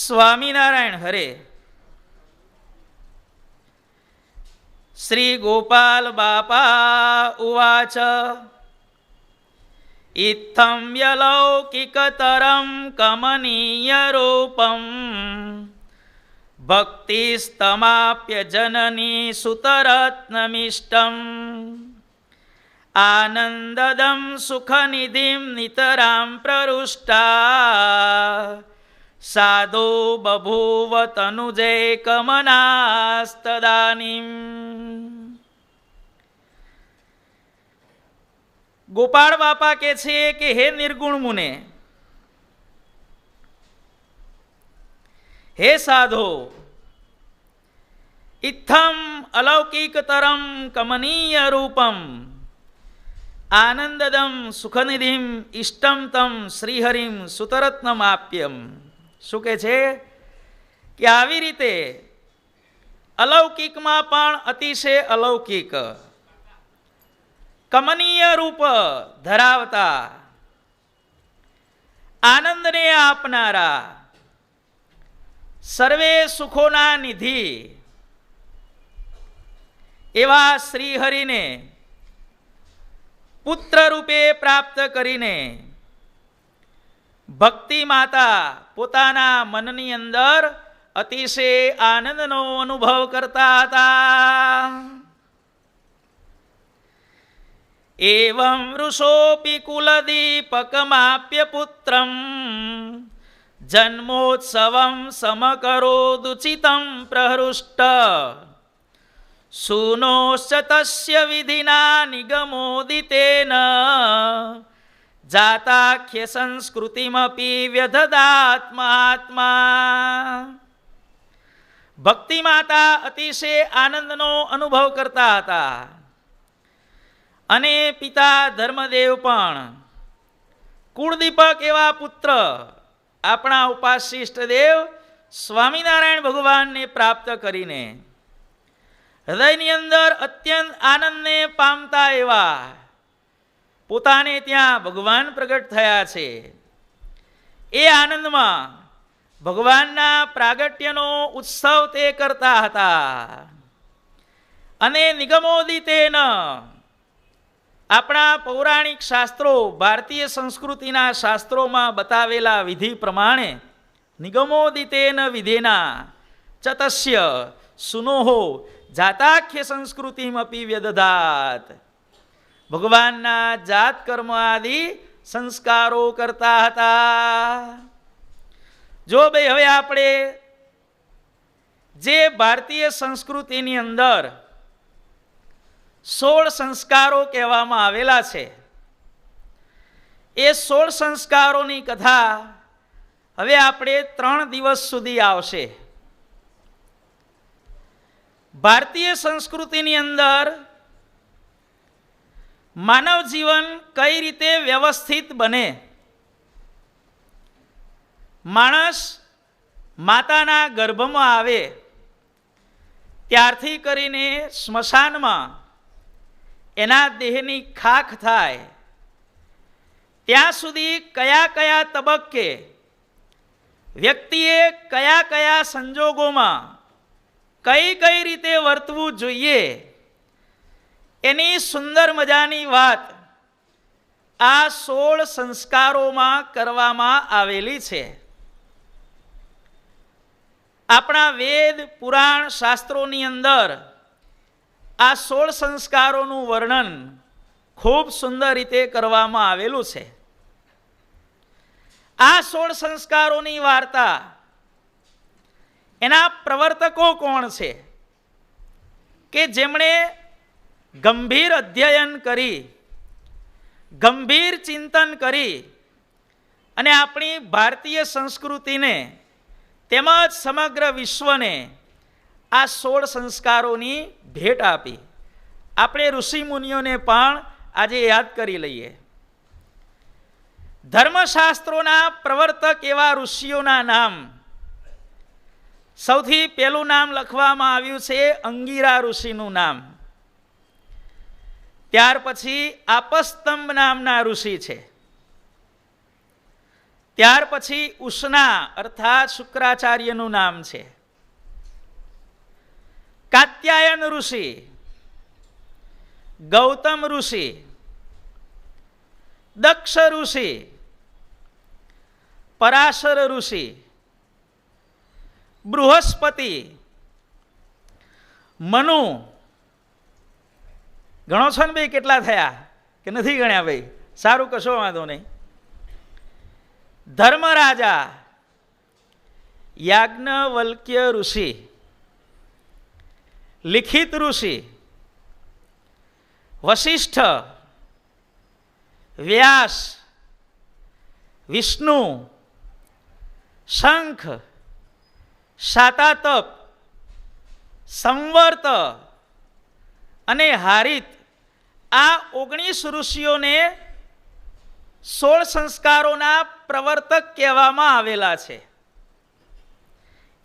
સ્વામિનારાયણ હરે. શ્રી ગોપાલ બાપા ઉવાચ ઇત્થં યલૌકિકતરં કમનીય રૂપં ભક્તિસ્તમાપ્ય જનની સુતરત્નમિષ્ટં આનંદદં સુખનિધિં નિતરાં પ્રરુષ્ટા સાધો બભૂવ તનુજૈકમનાસ્તદાનીમ. ગોપાળ બાપા કહે છે કે હે નિર્ગુણ મુને, હે સાધો, ઇત્થમ અલૌકિકતરમ કમનીય રૂપમ આનંદદમ સુખનિધિમ ઇષ્ટમ તમ શ્રીહરિમ સુતરત્નમાપ્યમ. શું કહે છે કે આવી રીતે અલૌકિકમાં પણ અતિશય અલૌકિક કમનીય રૂપ ધરાવતા, આનંદને આપનારા, સર્વે સુખોના નિધિ એવા શ્રીહરિને પુત્ર રૂપે પ્રાપ્ત કરીને ભક્તિ માતા પોતાના મનની અંદર અતિશય આનંદનો અનુભવ કરતા હતા. એવં વૃષોપી કુલદીપકમાપ્ય પુત્રમ જન્મોત્સવં સમકરોદુચિतं પ્રહૃષ્ટ સૂનોશ્ચ તસ્ય વિધિના નિગમોદિતેન જાતાખ્ય સંસ્કૃતિમપી વ્યધદાત્માત્મા. ભક્તિ માતા અતિશય આનંદનો અનુભવ કરતા હતા અને પિતા ધર્મદેવ પણ કુળદીપક એવા પુત્ર આપણા ઉપાસ્ય દેવ સ્વામિનારાયણ ભગવાનને પ્રાપ્ત કરીને હૃદયની અંદર અત્યંત આનંદને પામતા એવા પોતાને ત્યાં ભગવાન પ્રગટ થયા છે. એ આનંદમાં ભગવાનના પ્રાગટ્યનો ઉત્સવ તે કરતા હતા અને નિગમોદિતેન, આપણા પૌરાણિક શાસ્ત્રો, ભારતીય સંસ્કૃતિના શાસ્ત્રોમાં બતાવેલા વિધિ પ્રમાણે નિગમોદિતેન વિધેના ચતસ્ય સુનોહો જાતાખ્ય સંસ્કૃતિમપી વ્યદધાત. ભગવાનના જાત કર્મ આદિ સંસ્કારો કરતા હતા. જો ભાઈ હવે આપણે જે ભારતીય સંસ્કૃતિની અંદર 16 સંસ્કારો કહેવામાં આવેલા છે, એ 16 સંસ્કારોની કથા હવે આપણે 3 દિવસ સુધી આવશે. ભારતીય સંસ્કૃતિની અંદર માનવ જીવન કઈ રીતે વ્યવસ્થિત બને, માણસ માતાના ગર્ભમાં આવે ત્યારથી કરીને સ્મશાનમાં એના દેહની ખાખ થાય ત્યાં સુધી કયા કયા તબક્કે વ્યક્તિએ કયા કયા સંજોગોમાં કઈ કઈ રીતે વર્તવું જોઈએ, એની સુંદર મજાની વાત આ 16 સંસ્કારોમાં કરવામાં આવેલી છે. આપણા વેદ પુરાણ શાસ્ત્રોની અંદર આ 16 સંસ્કારોનું વર્ણન ખૂબ સુંદર રીતે કરવામાં આવેલું છે. આ 16 સંસ્કારોની વાર્તા, એના પ્રવર્તકો કોણ છે કે જેમણે ગંભીર અધ્યયન કરી, ગંભીર ચિંતન કરી અને આપણી ભારતીય સંસ્કૃતિને તેમજ સમગ્ર વિશ્વને આ 16 સંસ્કારોની ભેટ આપી. આપણે ઋષિ મુનિઓને પણ આજે યાદ કરી લઈએ. ધર્મશાસ્ત્રોના પ્રવર્તક એવા ઋષિઓના નામ. સૌથી પહેલું નામ લખવામાં આવ્યું છે અંગિરા ઋષિનું નામ. ત્યાર પછી આપસ્તંભ નામના ઋષિ છે. ત્યાર પછી ઉષ્ણા અર્થાત શુક્રાચાર્યનું નામ છે. કાત્યાયન ઋષિ, ગૌતમ ઋષિ, દક્ષ ઋષિ, પરાશર ઋષિ, બૃહસ્પતિ, મનુ. ગણો છો ને ભાઈ કેટલા થયા કે નથી ગણ્યા ભાઈ? સારું, કશો વાંધો નહીં. ધર્મરાજા, યાજ્ઞવલ્ક્ય ઋષિ, લિખિત ઋષિ, વશિષ્ઠ, વ્યાસ, વિષ્ણુ, શંખ, શાતાતપ, સંવર્ત અને હારિત, આ 19 ઋષિઓને 16 સંસ્કારોના પ્રવર્તક કહેવામાં આવેલા છે.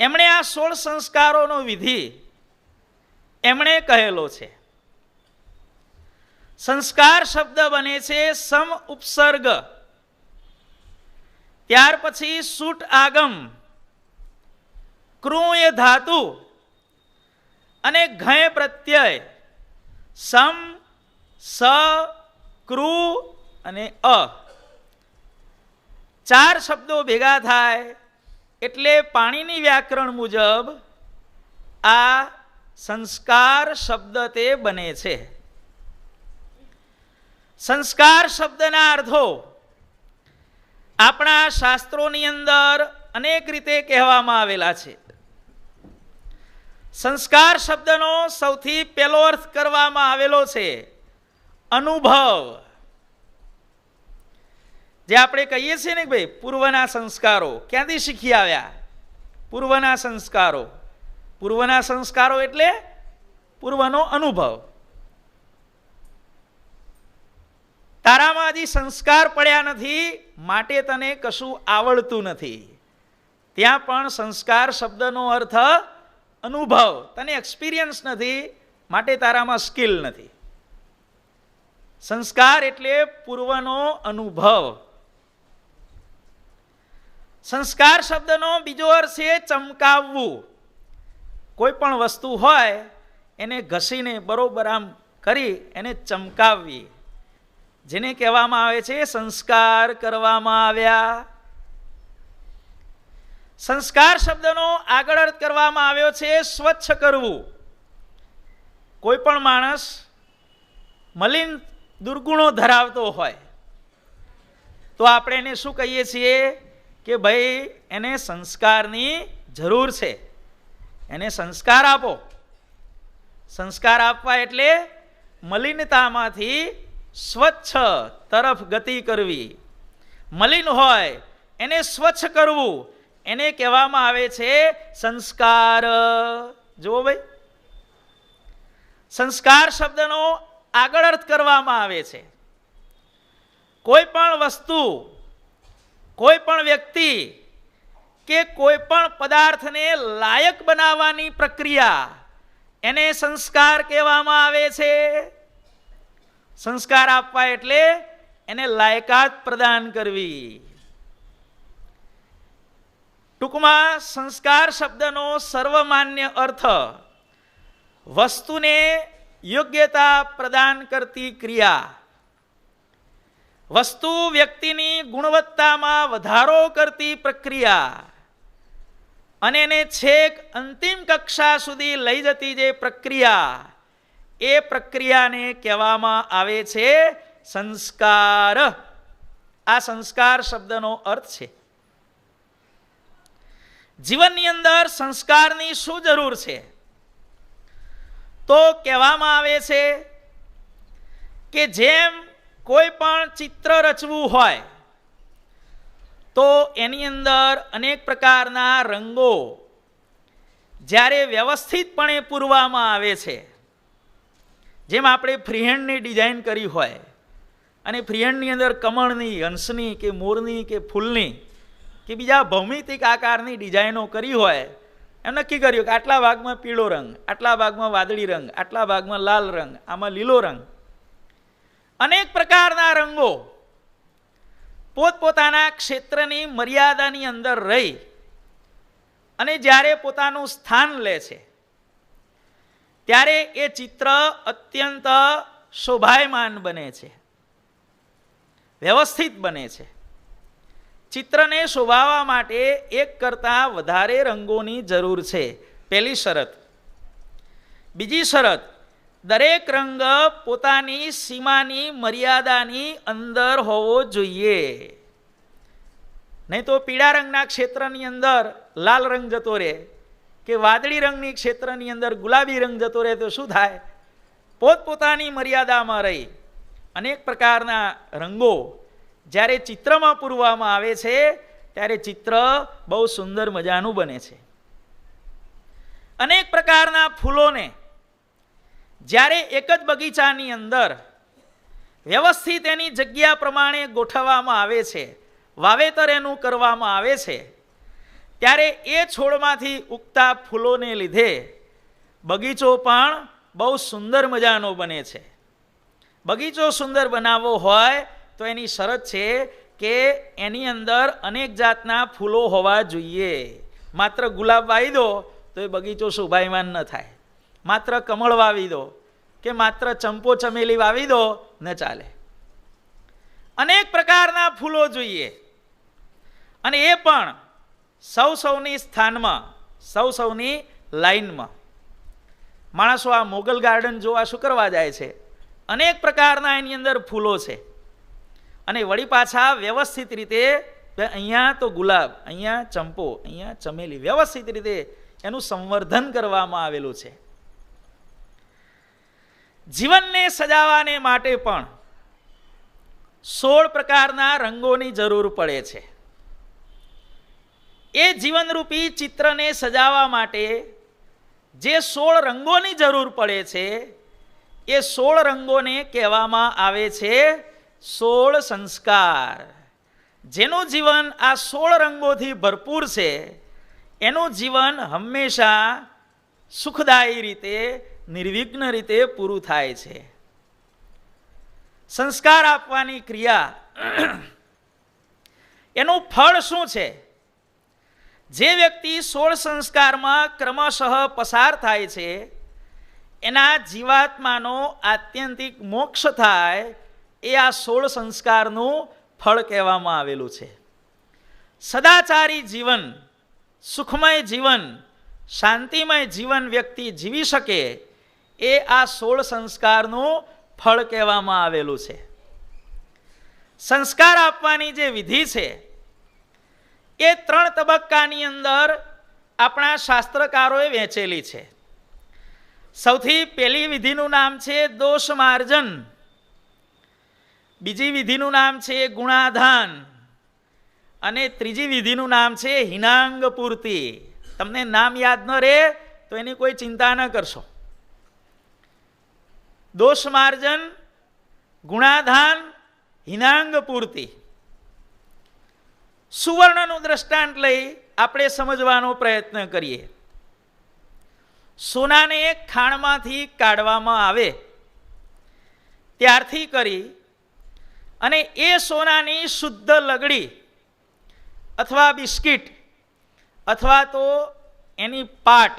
એમણે આ 16 સંસ્કારોનો વિધિ એમણે કહેલો છે. સંસ્કાર શબ્દ બને છે સમ ઉપસર્ગ, ત્યાર પછી સૂટ આગમ, કૃય ધાતુ અને ઘય પ્રત્યય. સમ, સ, કૃ અને અ, 4 શબ્દો ભેગા થાય એટલે પાણીની વ્યાકરણ મુજબ આ સંસ્કાર શબ્દ તે બને છે. સંસ્કાર શબ્દના અર્થો આપણા શાસ્ત્રોની અંદર અનેક રીતે કહેવામાં આવેલા છે. સંસ્કાર શબ્દનો સૌથી પહેલો અર્થ કરવામાં આવેલો છે અનુભવ. જે આપણે કહીએ છીએ ને ભાઈ પૂર્વના સંસ્કારો ક્યાંથી શીખી આવ્યા? પૂર્વના સંસ્કારો. પૂર્વના સંસ્કારો એટલે પૂર્વનો અનુભવ. તારામાં હજી સંસ્કાર પડ્યા નથી માટે તને કશું આવડતું નથી. ત્યાં પણ સંસ્કાર શબ્દનો અર્થ અનુભવ. તને એક્સપિરિયન્સ નથી માટે તારામાં સ્કિલ નથી. સંસ્કાર એટલે પૂર્વનો અનુભવ. સંસ્કાર શબ્દનો બીજો અર્થ છે ચમકાવવું. કોઈ પણ વસ્તુ હોય એને ઘસીને બરોબર આમ કરી એને ચમકાવવી, જેને કહેવામાં આવે છે સંસ્કાર કરવામાં આવ્યા. સંસ્કાર શબ્દનો આગળ અર્થ કરવામાં આવ્યો છે સ્વચ્છ કરવું. કોઈ પણ માણસ મલિન દુર્ગુણો ધરાવતો હોય તો આપણે એને શું કહીએ છીએ કે ભાઈ એને સંસ્કારની જરૂર છે, એને સંસ્કાર આપો. સંસ્કાર આપવા એટલે મલિનતામાંથી સ્વચ્છ તરફ ગતિ કરવી. મલિન હોય એને સ્વચ્છ કરવું, એને કહેવામાં આવે છે સંસ્કાર. જુઓ ભાઈ, સંસ્કાર શબ્દનો આગળ અર્થ કરવામાં આવે છે કોઈ પણ વસ્તુ, કોઈ પણ વ્યક્તિ કે કોઈ પણ પદાર્થને લાયક બનાવવાની પ્રક્રિયા, એને સંસ્કાર કહેવામાં આવે છે. સંસ્કાર આપવા એટલે એને લાયકાત પ્રદાન કરવી. ટૂંકમાં સંસ્કાર શબ્દનો સર્વમાન્ય અર્થ વસ્તુને યોગ્યતા પ્રદાન કરતી ક્રિયા, વસ્તુ વ્યક્તિની ગુણવત્તામાં વધારો કરતી પ્રક્રિયા અને એને છેક અંતિમ કક્ષા સુધી લઈ જતી જે પ્રક્રિયા, એ પ્રક્રિયાને કહેવામાં આવે છે સંસ્કાર. આ સંસ્કાર શબ્દનો અર્થ છે. જીવનની અંદર સંસ્કારની શું જરૂર છે? તો કહેવામાં આવે છે કે જેમ કોઈ પણ ચિત્ર રચવું હોય તો એની અંદર અનેક પ્રકારના રંગો જ્યારે વ્યવસ્થિતપણે પૂરવામાં આવે છે, જેમ આપણે ફ્રીહેન્ડની ડિઝાઇન કરી હોય અને ફ્રીહેન્ડની અંદર કમળની, હંસની કે મોરની કે ફૂલની કે બીજા ભૌમિતિક આકારની ડિઝાઇનો કરી હોય, એમ નક્કી કર્યું કે આટલા ભાગમાં પીળો રંગ, આટલા ભાગમાં વાદળી રંગ, આટલા ભાગમાં લાલ રંગ, આમાં લીલો રંગ. અનેક પ્રકારના રંગો પોતપોતાના ક્ષેત્રની મર્યાદાની અંદર રહી અને જ્યારે પોતાનું સ્થાન લે છે ત્યારે એ ચિત્ર અત્યંત શોભાયમાન બને છે, વ્યવસ્થિત બને છે. ચિત્રને શોભાવવા માટે એક કરતાં વધારે રંગોની જરૂર છે, પહેલી શરત. બીજી શરત, દરેક રંગ પોતાની સીમાની મર્યાદાની અંદર હોવો જોઈએ. નહીં તો પીળા રંગના ક્ષેત્રની અંદર લાલ રંગ જતો રહે કે વાદળી રંગની ક્ષેત્રની અંદર ગુલાબી રંગ જતો રહે તો શું થાય? પોતપોતાની મર્યાદામાં રહી અનેક પ્રકારના રંગો જ્યારે ચિત્રમાં પૂરવામાં આવે છે ત્યારે ચિત્ર બહુ સુંદર મજાનું બને છે. અનેક પ્રકારના ફૂલોને જ્યારે એક જ બગીચાની અંદર વ્યવસ્થિત એની જગ્યા પ્રમાણે ગોઠવવામાં આવે છે, વાવેતર એનું કરવામાં આવે છે, ત્યારે એ છોડમાંથી ઉગતા ફૂલોને લીધે બગીચો પણ બહુ સુંદર મજાનો બને છે. બગીચો સુંદર બનાવવો હોય તો એની શરત છે કે એની અંદર અનેક જાતના ફૂલો હોવા જોઈએ. માત્ર ગુલાબ વાવી દો તો એ બગીચો શોભાયમાન ન થાય, માત્ર કમળ વાવી દો કે માત્ર ચંપો ચમેલી વાવી દો ન ચાલે. અનેક પ્રકારના ફૂલો જોઈએ અને એ પણ સૌની સ્થાનમાં, સૌની લાઈનમાં. માણસો આ મોગલ ગાર્ડન જોવા શું કરવા જાય છે? અનેક પ્રકારના એની અંદર ફૂલો છે અને વળી પાછા વ્યવસ્થિત રીતે, અહીંયા તો ગુલાબ, અહીંયા ચંપો, અહીંયા ચમેલી, વ્યવસ્થિત રીતે એનું સંવર્ધન કરવામાં આવેલું છે. જીવનને સજાવવાને માટે પણ 16 પ્રકારના રંગોની જરૂર પડે છે. એ જીવનરૂપી ચિત્રને સજાવવા માટે જે 16 રંગોની જરૂર પડે છે એ 16 રંગોને કહેવામાં આવે છે 16 સંસ્કાર. જેનું જીવન આ 16 રંગોથી ભરપૂર છે એનું જીવન હંમેશા સુખદાયી રીતે, નિર્વિઘ્ન રીતે પૂરું થાય છે. સંસ્કાર આપવાની ક્રિયા, એનું ફળ શું છે? જે વ્યક્તિ 16 સંસ્કારમાં ક્રમશઃ પસાર થાય છે એના જીવાત્માનો આત્યંતિક મોક્ષ થાય, એ આ 16 સંસ્કારનું ફળ કહેવામાં આવેલું છે. સદાચારી જીવન, સુખમય જીવન, શાંતિમય જીવન વ્યક્તિ જીવી શકે એ આ 16 સંસ્કારનું ફળ કહેવામાં આવેલું છે. સંસ્કાર આપવાની જે વિધિ છે એ 3 તબક્કાની અંદર આપણા શાસ્ત્રકારોએ વહેંચેલી છે. સૌથી પહેલી વિધિનું નામ છે દોષ માર્જન, બીજી વિધિનું નામ છે ગુણાધાન અને ત્રીજી વિધિનું નામ છે હિનાંગ પૂર્તિ. તમને નામ યાદ ન રહે તો એની કોઈ ચિંતા ન કરશો. દોષ માર્જન, ગુણાધાન, હિનાંગ પૂર્તિ. સુવર્ણનું દ્રષ્ટાંત લઈ આપણે સમજવાનો પ્રયત્ન કરીએ. સોનાને ખાણમાંથી કાઢવામાં આવે ત્યારથી કરી અને એ સોનાની શુદ્ધ લગડી અથવા બિસ્કિટ અથવા તો એની પાટ,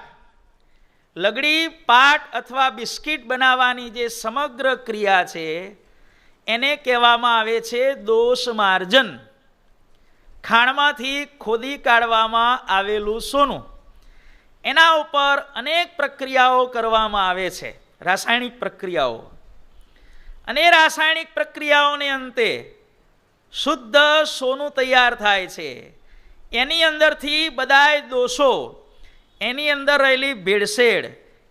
લગડી, પાટ અથવા બિસ્કિટ બનાવવાની જે સમગ્ર ક્રિયા છે એને કહેવામાં આવે છે દોષ માર્જન. ખાણમાંથી ખોદી કાઢવામાં આવેલું સોનું, એના ઉપર અનેક પ્રક્રિયાઓ કરવામાં આવે છે, રાસાયણિક પ્રક્રિયાઓ. અને રાસાયણિક પ્રક્રિયાઓને અંતે શુદ્ધ સોનું તૈયાર થાય છે. એની અંદરથી બધાય દોષો, એની અંદર રહેલી ભેળસેળ,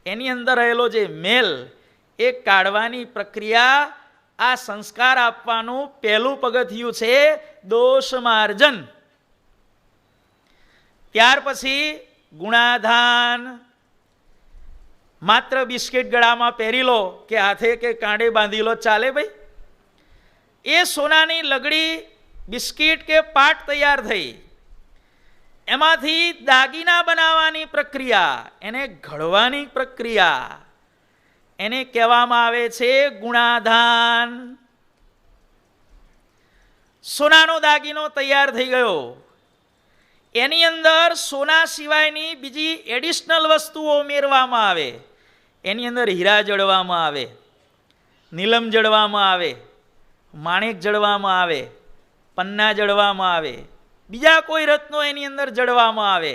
એની અંદર રહેલો જે મેલ, એ કાઢવાની પ્રક્રિયા આ સંસ્કાર આપવાનું પહેલું પગથિયું છે દોષ માર્જન. ત્યાર પછી ગુણાધાન. માત્ર બિસ્કિટ ગળામાં પહેરી લો કે હાથે કે કાંડે બાંધી લો ચાલે ભાઈ? એ સોનાની લગડી બિસ્કિટ કે પાટ તૈયાર થઈ, એમાંથી દાગીના બનાવવાની પ્રક્રિયા, એને ઘડવાની પ્રક્રિયા, એને કહેવામાં આવે છે ગુણાધાન. સોનાનો દાગીનો તૈયાર થઈ ગયો, એની અંદર સોના સિવાયની બીજી એડિશનલ વસ્તુઓ ઉમેરવામાં આવે. એની અંદર હીરા જડવામાં આવે, નીલમ જડવામાં આવે, માણેક જડવામાં આવે, પન્ના જડવામાં આવે, બીજા કોઈ રત્નો એની અંદર જડવામાં આવે.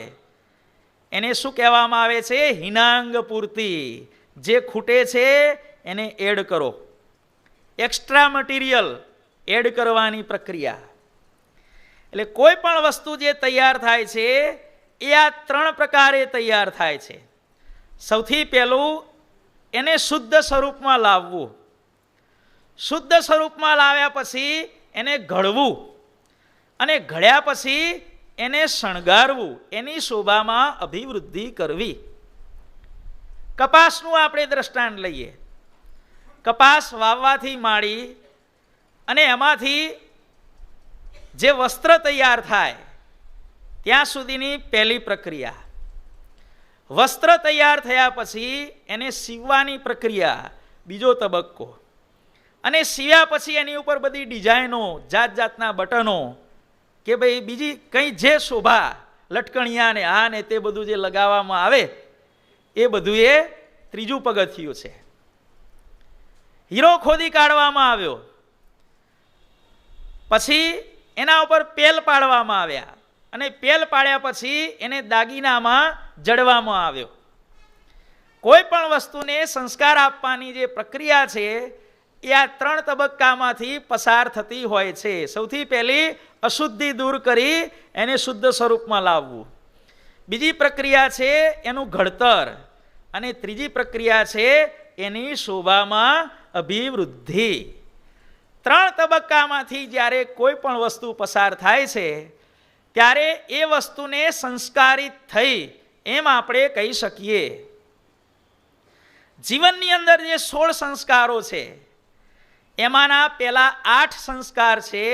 એને શું કહેવામાં આવે છે? હિનાંગ પૂર્તિ. જે ખૂટે છે એને એડ કરો, એક્સ્ટ્રા મટીરિયલ એડ કરવાની પ્રક્રિયા. એટલે કોઈ પણ વસ્તુ જે તૈયાર થાય છે એ આ 3 પ્રકારે તૈયાર થાય છે. સૌથી પહેલું એને શુદ્ધ સ્વરૂપમાં લાવવું, શુદ્ધ સ્વરૂપમાં લાવ્યા પછી એને ઘડવું, અને ઘડ્યા પછી એને શણગારવું, એની શોભામાં અભિવૃદ્ધિ કરવી. કપાસનું આપણે દ્રષ્ટાંત લઈએ. કપાસ વાવવાથી માંડી અને એમાંથી જે વસ્ત્ર તૈયાર થાય ત્યાં સુધીની પહેલી પ્રક્રિયા. વસ્ત્ર તૈયાર થયા પછી એને સીવવાની પ્રક્રિયા, બીજો તબક્કો. અને સીવ્યા પછી એની ઉપર બધી ડિઝાઇનો, જાત જાતના બટનો કે ભાઈ બીજી કંઈ જે શોભા, લટકણિયા ને આ ને તે બધું જે લગાવવામાં આવે એ બધું એ ત્રીજું પગથિયું છે. હીરો ખોદી કાઢવામાં આવ્યો, પછી એના ઉપર પેલ પાડવામાં આવ્યા, અને પેલ પાડ્યા પછી એને દાગીનામાં જડવામાં આવ્યો. કોઈ પણ વસ્તુને સંસ્કાર આપવાની જે પ્રક્રિયા છે એ આ 3 તબક્કામાંથી પસાર થતી હોય છે. સૌથી પહેલી અશુદ્ધિ દૂર કરી એને શુદ્ધ સ્વરૂપમાં લાવવું, બીજી પ્રક્રિયા છે એનું ઘડતર, અને ત્રીજી પ્રક્રિયા છે એની શોભામાં અભિવૃદ્ધિ. 3 તબક્કામાંથી જ્યારે કોઈ પણ વસ્તુ પસાર થાય છે ત્યારે એ વસ્તુને સંસ્કારિત થઈ એમ આપણે કહી શકીએ. જીવનની અંદર જે 16 સંસ્કારો છે એમાંના પહેલા 8 સંસ્કાર છે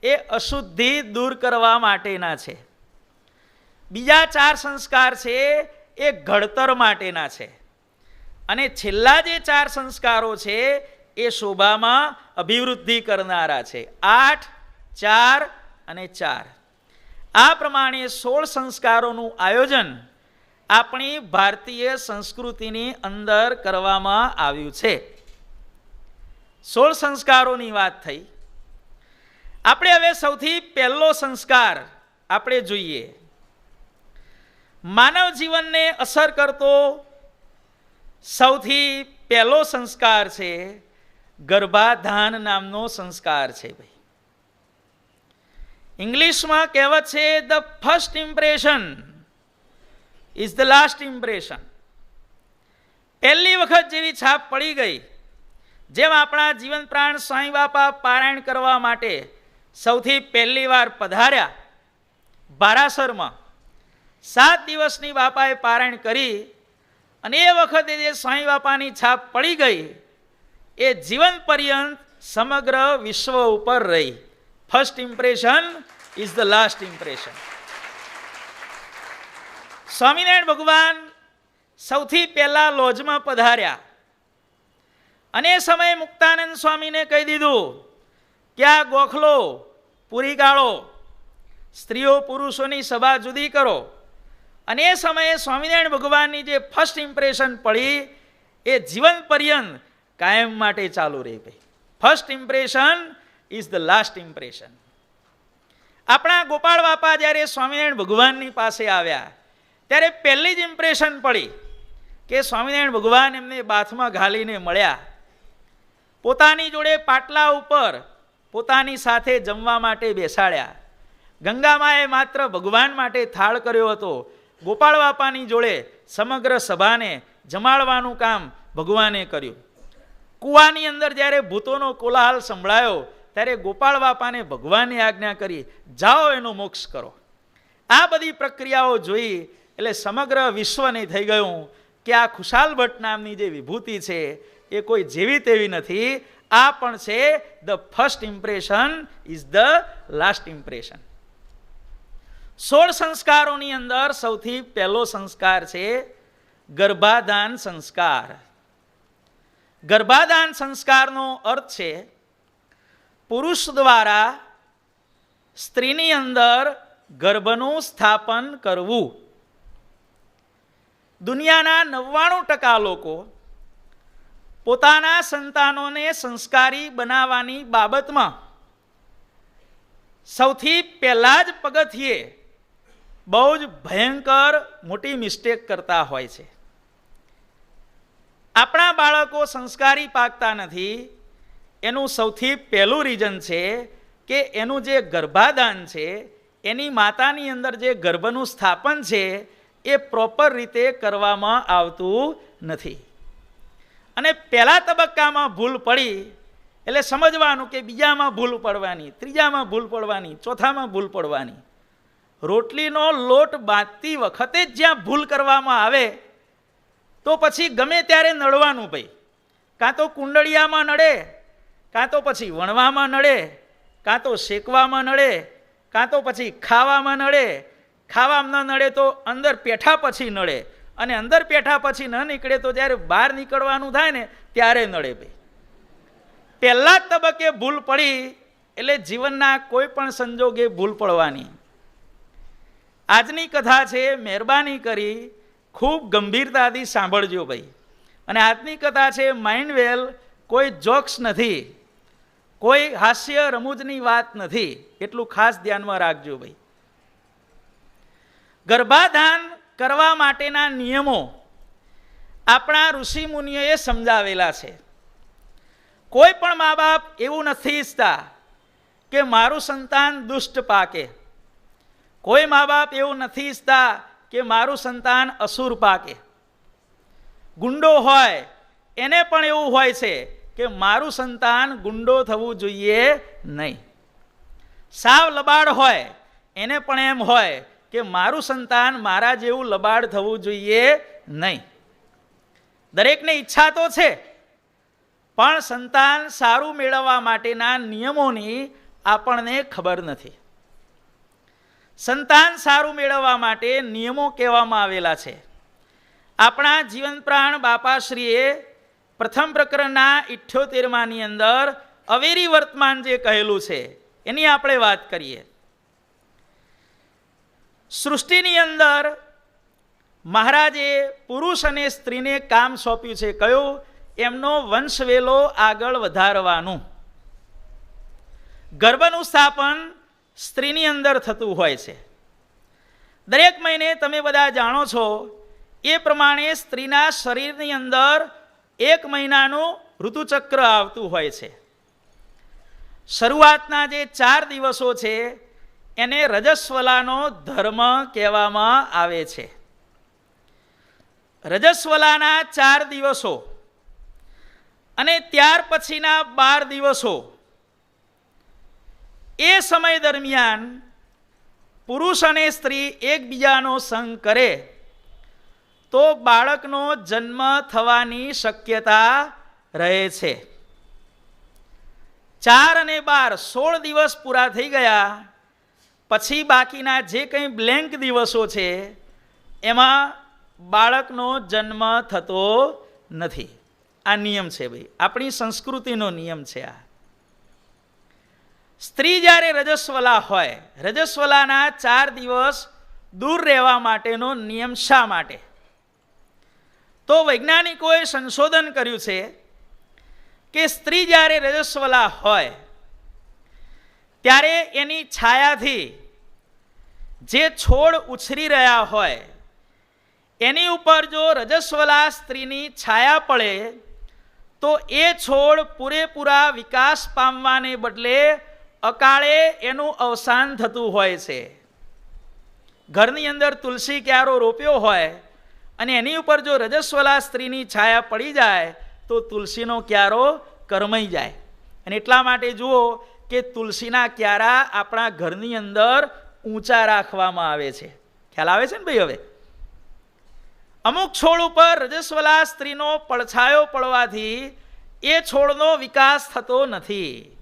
એ અશુદ્ધિ દૂર કરવા માટેના છે. બીજા 4 સંસ્કાર છે એ ઘડતર માટેના છે, અને છેલ્લા જે 4 સંસ્કારો છે એ શોભામાં અભિવૃદ્ધિ કરનારા છે. 8, 4 અને 4. આ પ્રમાણે 16 સંસ્કારોનું આયોજન આપણી ભારતીય સંસ્કૃતિની અંદર કરવામાં આવ્યું છે. 16 સંસ્કારોની વાત થઈ. આપણે હવે સૌથી પહેલો સંસ્કાર આપણે જોઈએ. માનવ જીવનને અસર કરતો સૌથી પહેલો સંસ્કાર છે ગર્ભાધાન નામનો સંસ્કાર છે. ભાઈ, ઇંગ્લિશમાં કહેવત છે the first impression is the last impression. પહેલી વખત જેવી છાપ પડી ગઈ, જેમ આપણા જીવન પ્રાણ સ્વામી બાપા પારાયણ કરવા માટે સૌથી પહેલી વાર પધાર્યા બારાસરમાં, 7 દિવસની બાપાએ પારાયણ કરી, અને એ વખતે જે સ્વામી બાપાની છાપ પડી ગઈ એ જીવન પર્યંત સમગ્ર વિશ્વ ઉપર રહી. First impression is the last impression. Swaminarayan ભગવાન સૌથી પહેલા લોજમાં પધાર્યા, અને એ સમયે મુક્તાનંદ સ્વામીને કહી દીધું કે આ ગોખલો પૂરી કાઢો, સ્ત્રીઓ પુરુષોની સભા જુદી કરો. અને એ સમયે સ્વામિનારાયણ ભગવાનની જે ફર્સ્ટ ઇમ્પ્રેશન પડી એ જીવન પર્યંત કાયમ માટે ચાલુ રહી. ભાઈ, first impression is the last impression. આપણા ગોપાળ બાપા જ્યારે સ્વામિનારાયણ ભગવાનની પાસે આવ્યા ત્યારે પહેલી જ ઇમ્પ્રેશન પડી કે સ્વામિનારાયણ ભગવાન એમને બાથમાં ઘાલીને મળ્યા, પોતાની જોડે પાટલા ઉપર પોતાની સાથે જમવા માટે બેસાડ્યા. ગંગામાએ માત્ર ભગવાન માટે થાળ કર્યો હતો, ગોપાળ બાપાની જોડે સમગ્ર સભાને જમાડવાનું કામ ભગવાને કર્યું. કૂવાની અંદર જ્યારે ભૂતોનો કોલાહલ સંભળાયો ત્યારે ગોપાળ બાપાને ભગવાનની આજ્ઞા કરી, જાઓ એનો મોક્ષ કરો. આ બધી પ્રક્રિયાઓ જોઈ એટલે સમગ્ર વિશ્વને થઈ ગયું કે આ ખુશાલ ભટ્ટ નામની જે વિભૂતિ છે એ કોઈ જેવી તેવી નથી. આ પણ છે the first impression is the last impression. 16 સંસ્કારોની અંદર સૌથી પહેલો સંસ્કાર છે ગર્ભાધાન સંસ્કાર. ગર્ભાધાન સંસ્કારનો અર્થ છે પુરુષ દ્વારા સ્ત્રીની અંદર ગર્ભનું સ્થાપન કરવું. દુનિયાના 99% લોકો પોતાના સંતાનોને સંસ્કારી બનાવવાની બાબતમાં સૌથી પહેલા જ પગથિયે બહુ જ ભયંકર મોટી મિસ્ટેક કરતા હોય છે. આપણા બાળકો સંસ્કારી પાકતા નથી એનું સૌથી પહેલું રીઝન છે કે એનું જે ગર્ભાધાન છે, એની માતાની અંદર જે ગર્ભનું સ્થાપન છે એ પ્રોપર રીતે કરવામાં આવતું નથી. અને પહેલા તબક્કામાં ભૂલ પડી એટલે સમજવાનું કે બીજામાં ભૂલ પડવાની, ત્રીજામાં ભૂલ પડવાની, ચોથામાં ભૂલ પડવાની. રોટલીનો લોટ બાંધતી વખતે જ જ્યાં ભૂલ કરવામાં આવે તો પછી ગમે ત્યારે નડવાનું ભાઈ. કાં તો કુંડળિયામાં નડે, કાં તો પછી વણવામાં નડે, કાં તો શેકવામાં નડે, કાં તો પછી ખાવામાં નડે. ખાવામાં ન નડે તો અંદર પેઠા પછી નડે, અને અંદર પેઠા પછી ન નીકળે તો જ્યારે બહાર નીકળવાનું થાય ને ત્યારે નડે ભાઈ. પહેલા જ તબક્કે ભૂલ પડી એટલે જીવનના કોઈ પણ સંજોગે ભૂલ પડવાની. આજની કથા છે, મહેરબાની કરી ખૂબ ગંભીરતાથી સાંભળજો ભાઈ. અને આજની કથા છે માઇન્ડ વેલ, કોઈ જોક્સ નથી, કોઈ હાસ્ય રમૂજની વાત નથી, એટલું ખાસ ધ્યાનમાં રાખજો ભાઈ. ગર્ભાધાન કરવા માટેના નિયમો આપણા ઋષિ મુનિઓએ સમજાવેલા છે. કોઈ પણ મા બાપ એવું નથી ઈચ્છતા કે મારું સંતાન દુષ્ટ પાકે. કોઈ મા બાપ એવું નથી ઈચ્છતા કે મારું સંતાન અસુર પાકે. ગુંડો હોય એને પણ એવું હોય છે કે મારું સંતાન ગુંડો થવું જોઈએ નહીં. સાવ લબાડ હોય એને પણ એમ હોય કે મારું સંતાન મારા જેવું લબાડ થવું જોઈએ નહીં. દરેકને ઈચ્છા તો છે, પણ સંતાન સારું મેળવવા માટેના નિયમોની આપણને ખબર નથી. સંતાન સારું મેળવવા માટે નિયમો કહેવામાં આવેલા છે. આપણા જીવન પ્રાણ બાપાશ્રીએ પ્રથમ પ્રકરણના 78માની અંદર અવેરી વર્તમાન જે કહેલું છે એની આપણે વાત કરીએ. સૃષ્ટિની અંદર મહારાજે પુરુષ અને સ્ત્રીને કામ સોંપ્યું છે. કયું? એમનો વંશવેલો આગળ વધારવાનું. ગર્ભનું સ્થાપન સ્ત્રીની અંદર થતું હોય છે. દરેક મહિને તમે બધા જાણો છો એ પ્રમાણે સ્ત્રીના શરીરની અંદર 1 મહિનાનું ઋતુચક્ર આવતું હોય છે. શરૂઆતના જે 4 દિવસો છે એને રજસ્વલાનો ધર્મ કહેવામાં આવે છે. રજસ્વલાના 4 દિવસો અને ત્યાર પછીના 12 દિવસો, એ સમય દરમિયાન પુરુષ અને સ્ત્રી એકબીજાનો સંગ કરે તો બાળકનો જન્મ થવાની શક્યતા રહે છે. 4 અને 12 16 દિવસ પૂરા થઈ ગયા પછી બાકીના જે કંઈ બ્લેન્ક દિવસો છે એમાં બાળકનો જન્મ થતો નથી. આ નિયમ છે ભાઈ, આપણી સંસ્કૃતિનો નિયમ છે આ. સ્ત્રી જ્યારે રજસ્વલા હોય, રજસ્વલાના 4 દિવસ દૂર રહેવા માટેનો નિયમ શા માટે? તો વૈજ્ઞાનિકોએ સંશોધન કર્યું છે કે સ્ત્રી જ્યારે રજસ્વલા હોય ત્યારે એની છાયાથી જે છોડ ઉછરી રહ્યા હોય એની ઉપર જો રજસ્વલા સ્ત્રીની છાયા પડે તો એ છોડ પૂરેપૂરા વિકાસ પામવાને બદલે અકાળે એનું અવસાન થતું હોય છે. ઘરની અંદર તુલસી ક્યારો રોપ્યો હોય અને એની ઉપર જો રજસ્વલા સ્ત્રીની છાયા પડી જાય તો તુલસીનો ક્યારો કરમાઈ જાય. અને એટલા માટે જુઓ કે તુલસીના ક્યારા આપણા ઘરની અંદર ઊંચા રાખવામાં આવે છે. ખ્યાલ આવે છે ને ભાઈ? હવે અમુક છોડ ઉપર રજસ્વલા સ્ત્રીનો પડછાયો પડવાથી એ છોડનો વિકાસ થતો નથી.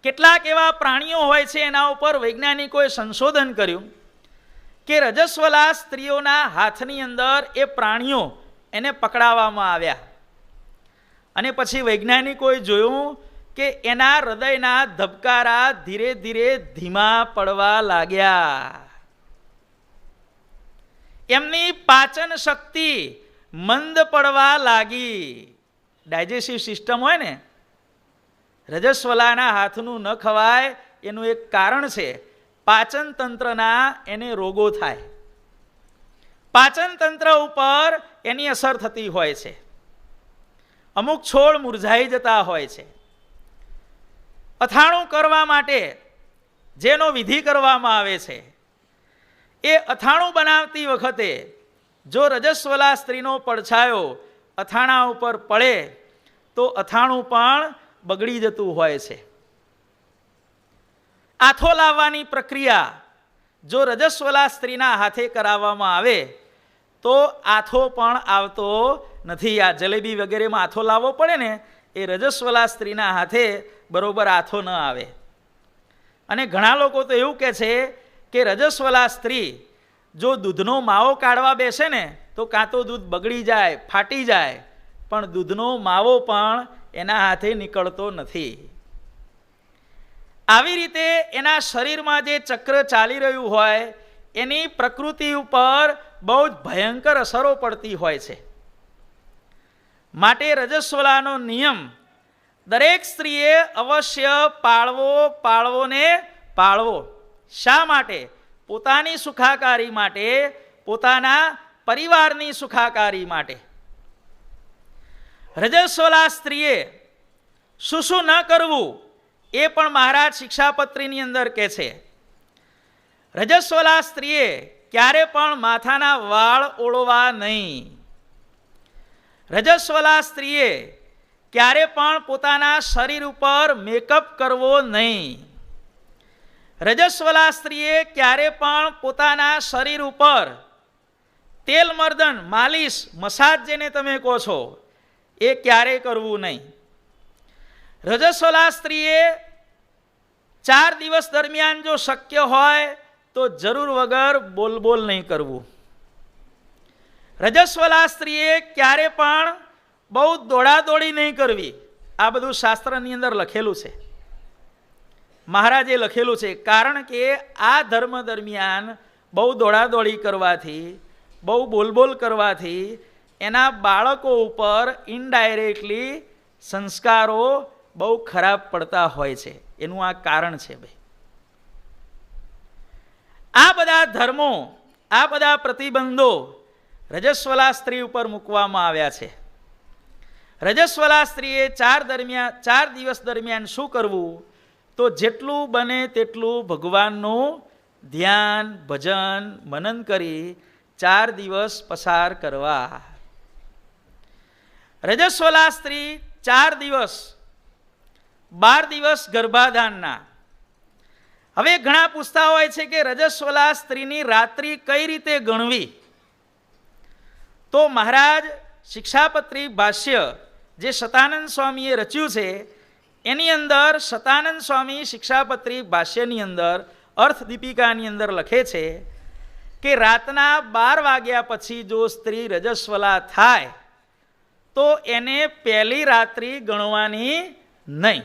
કેટલાક એવા પ્રાણીઓ હોય છે, એના ઉપર વૈજ્ઞાનિકોએ સંશોધન કર્યું કે રજસ્વલા સ્ત્રીઓના હાથની અંદર એ પ્રાણીઓ એને પકડાવવામાં આવ્યા અને પછી વૈજ્ઞાનિકોએ જોયું કે એના હૃદયના ધબકારા ધીરે ધીરે ધીમા પડવા લાગ્યા. એમની પાચન શક્તિ મંદ પડવા લાગી. ડાયજેસ્ટિવ સિસ્ટમ હોય ને, રજસ્વલાના હાથનું ન ખવાય એનું એક કારણ છે પાચન તંત્રના એને રોગો થાય. પાચન તંત્ર ઉપર એની અસર થતી હોય છે. અમુક છોડ મુરઝાઈ જતા હોય છે. અથાણું કરવા માટે જેનો વિધિ કરવામાં આવે છે, એ અથાણું બનાવતી વખતે જો રજસ્વલા સ્ત્રીનો પડછાયો અથાણા ઉપર પડે તો અથાણું પણ બગડી જતું હોય છે. આથો લાવવાની પ્રક્રિયા જો રજસ્વલા સ્ત્રીના હાથે કરાવવામાં આવે તો આથો પણ આવતો નથી. આ જલેબી વગેરેમાં આથો લાવવો પડે ને, એ રજસ્વલા સ્ત્રીના હાથે બરોબર આથો ન આવે. અને ઘણા લોકો તો એવું કહે છે કે રજસ્વલા સ્ત્રી જો દૂધનો માવો કાઢવા બેસે ને તો કાં તો દૂધ બગડી જાય, ફાટી જાય, પણ દૂધનો માવો પણ એના હાથે નીકળતો નથી. આવી રીતે એના શરીરમાં જે ચક્ર ચાલી રહ્યું હોય એની પ્રકૃતિ ઉપર બહુ જ ભયંકર અસરો પડતી હોય છે. માટે રજસ્વલાનો નિયમ દરેક સ્ત્રીએ અવશ્ય પાળવો ને પાળવો. શા માટે? પોતાની સુખાકારી માટે, પોતાના પરિવારની સુખાકારી માટે. રજસ્વલા સ્ત્રીએ શું ન કરવું એ પણ મહારાજ શિક્ષાપત્રીની અંદર કહે છે. રજસ્વલા સ્ત્રીએ ક્યારે પણ માથાના વાળ ઓળવા નહીં. રજસ્વલા સ્ત્રીએ ક્યારે પણ પોતાના શરીર ઉપર મેકઅપ કરવો નહીં. રજસ્વલા સ્ત્રીએ ક્યારે પણ પોતાના શરીર ઉપર તેલ મર્દન, માલિશ, મસાજ જેને તમે કહો છો એ ક્યારે કરવું નહીં. રજસ્વલા સ્ત્રીએ 4 દિવસ દરમિયાન જો શક્ય હોય તો જરૂર વગર બોલ નહીં કરવું. રજસ્વલા સ્ત્રીએ ક્યારે પણ બહુ દોડાદોડી નહીં કરવી. આ બધું શાસ્ત્રની અંદર લખેલું છે, મહારાજે લખેલું છે. કારણ કે આ ધર્મ દરમિયાન બહુ દોડાદોડી કરવાથી, બહુ બોલ કરવાથી એના બાળકો ઉપર ઇનડાયરેક્ટલી સંસ્કારો બહુ ખરાબ પડતા હોય છે. એનું આ કારણ છે ભાઈ. આ બધા ધર્મો, આ બધા પ્રતિબંધો રજસ્વલા સ્ત્રી ઉપર મૂકવામાં આવ્યા છે. રજસ્વલા સ્ત્રીએ 4 દિવસ દરમિયાન શું કરવું? તો જેટલું બને તેટલું ભગવાનનું ધ્યાન, ભજન, મનન કરી 4 દિવસ પસાર કરવા. રજસ્વલા સ્ત્રી 4 દિવસ, 12 દિવસ ગર્ભાધાનના. હવે ઘણા પૂછતા હોય છે કે રજસ્વલા સ્ત્રીની રાત્રિ કઈ રીતે ગણવી? તો મહારાજ શિક્ષાપત્રી ભાષ્ય જે સતાનંદ સ્વામીએ રચ્યું છે એની અંદર સતાનંદ સ્વામી શિક્ષાપત્રી ભાષ્યની અંદર અર્થ દીપિકાની અંદર લખે છે કે રાતના 12 વાગ્યા પછી જો સ્ત્રી રજસ્વલા થાય તો એને પહેલી રાત્રિ ગણવાની નહીં.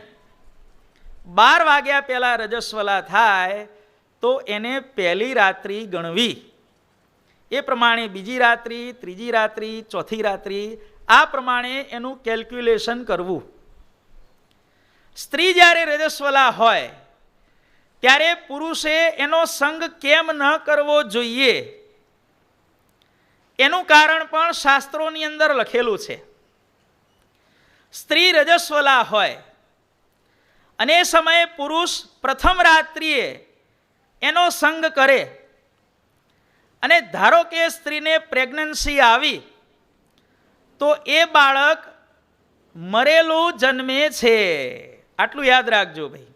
12 વાગ્યા પહેલા રજસ્વલા થાય તો એને પહેલી રાત્રિ ગણવી. એ પ્રમાણે બીજી રાત્રિ, ત્રીજી રાત્રિ, ચોથી રાત્રિ, આ પ્રમાણે એનું કેલ્ક્યુલેશન કરવું. સ્ત્રી જ્યારે રજસ્વલા હોય ત્યારે પુરુષે એનો સંગ કેમ ન કરવો જોઈએ એનું કારણ પણ શાસ્ત્રોની અંદર લખેલું છે. સ્ત્રી રજસ્વલા હોય અને એ સમયે પુરુષ પ્રથમ રાત્રિએ એનો સંગ કરે અને ધારો કે સ્ત્રીને પ્રેગ્નન્સી આવી તો એ બાળક મરેલું જન્મે છે. આટલું યાદ રાખજો ભાઈ.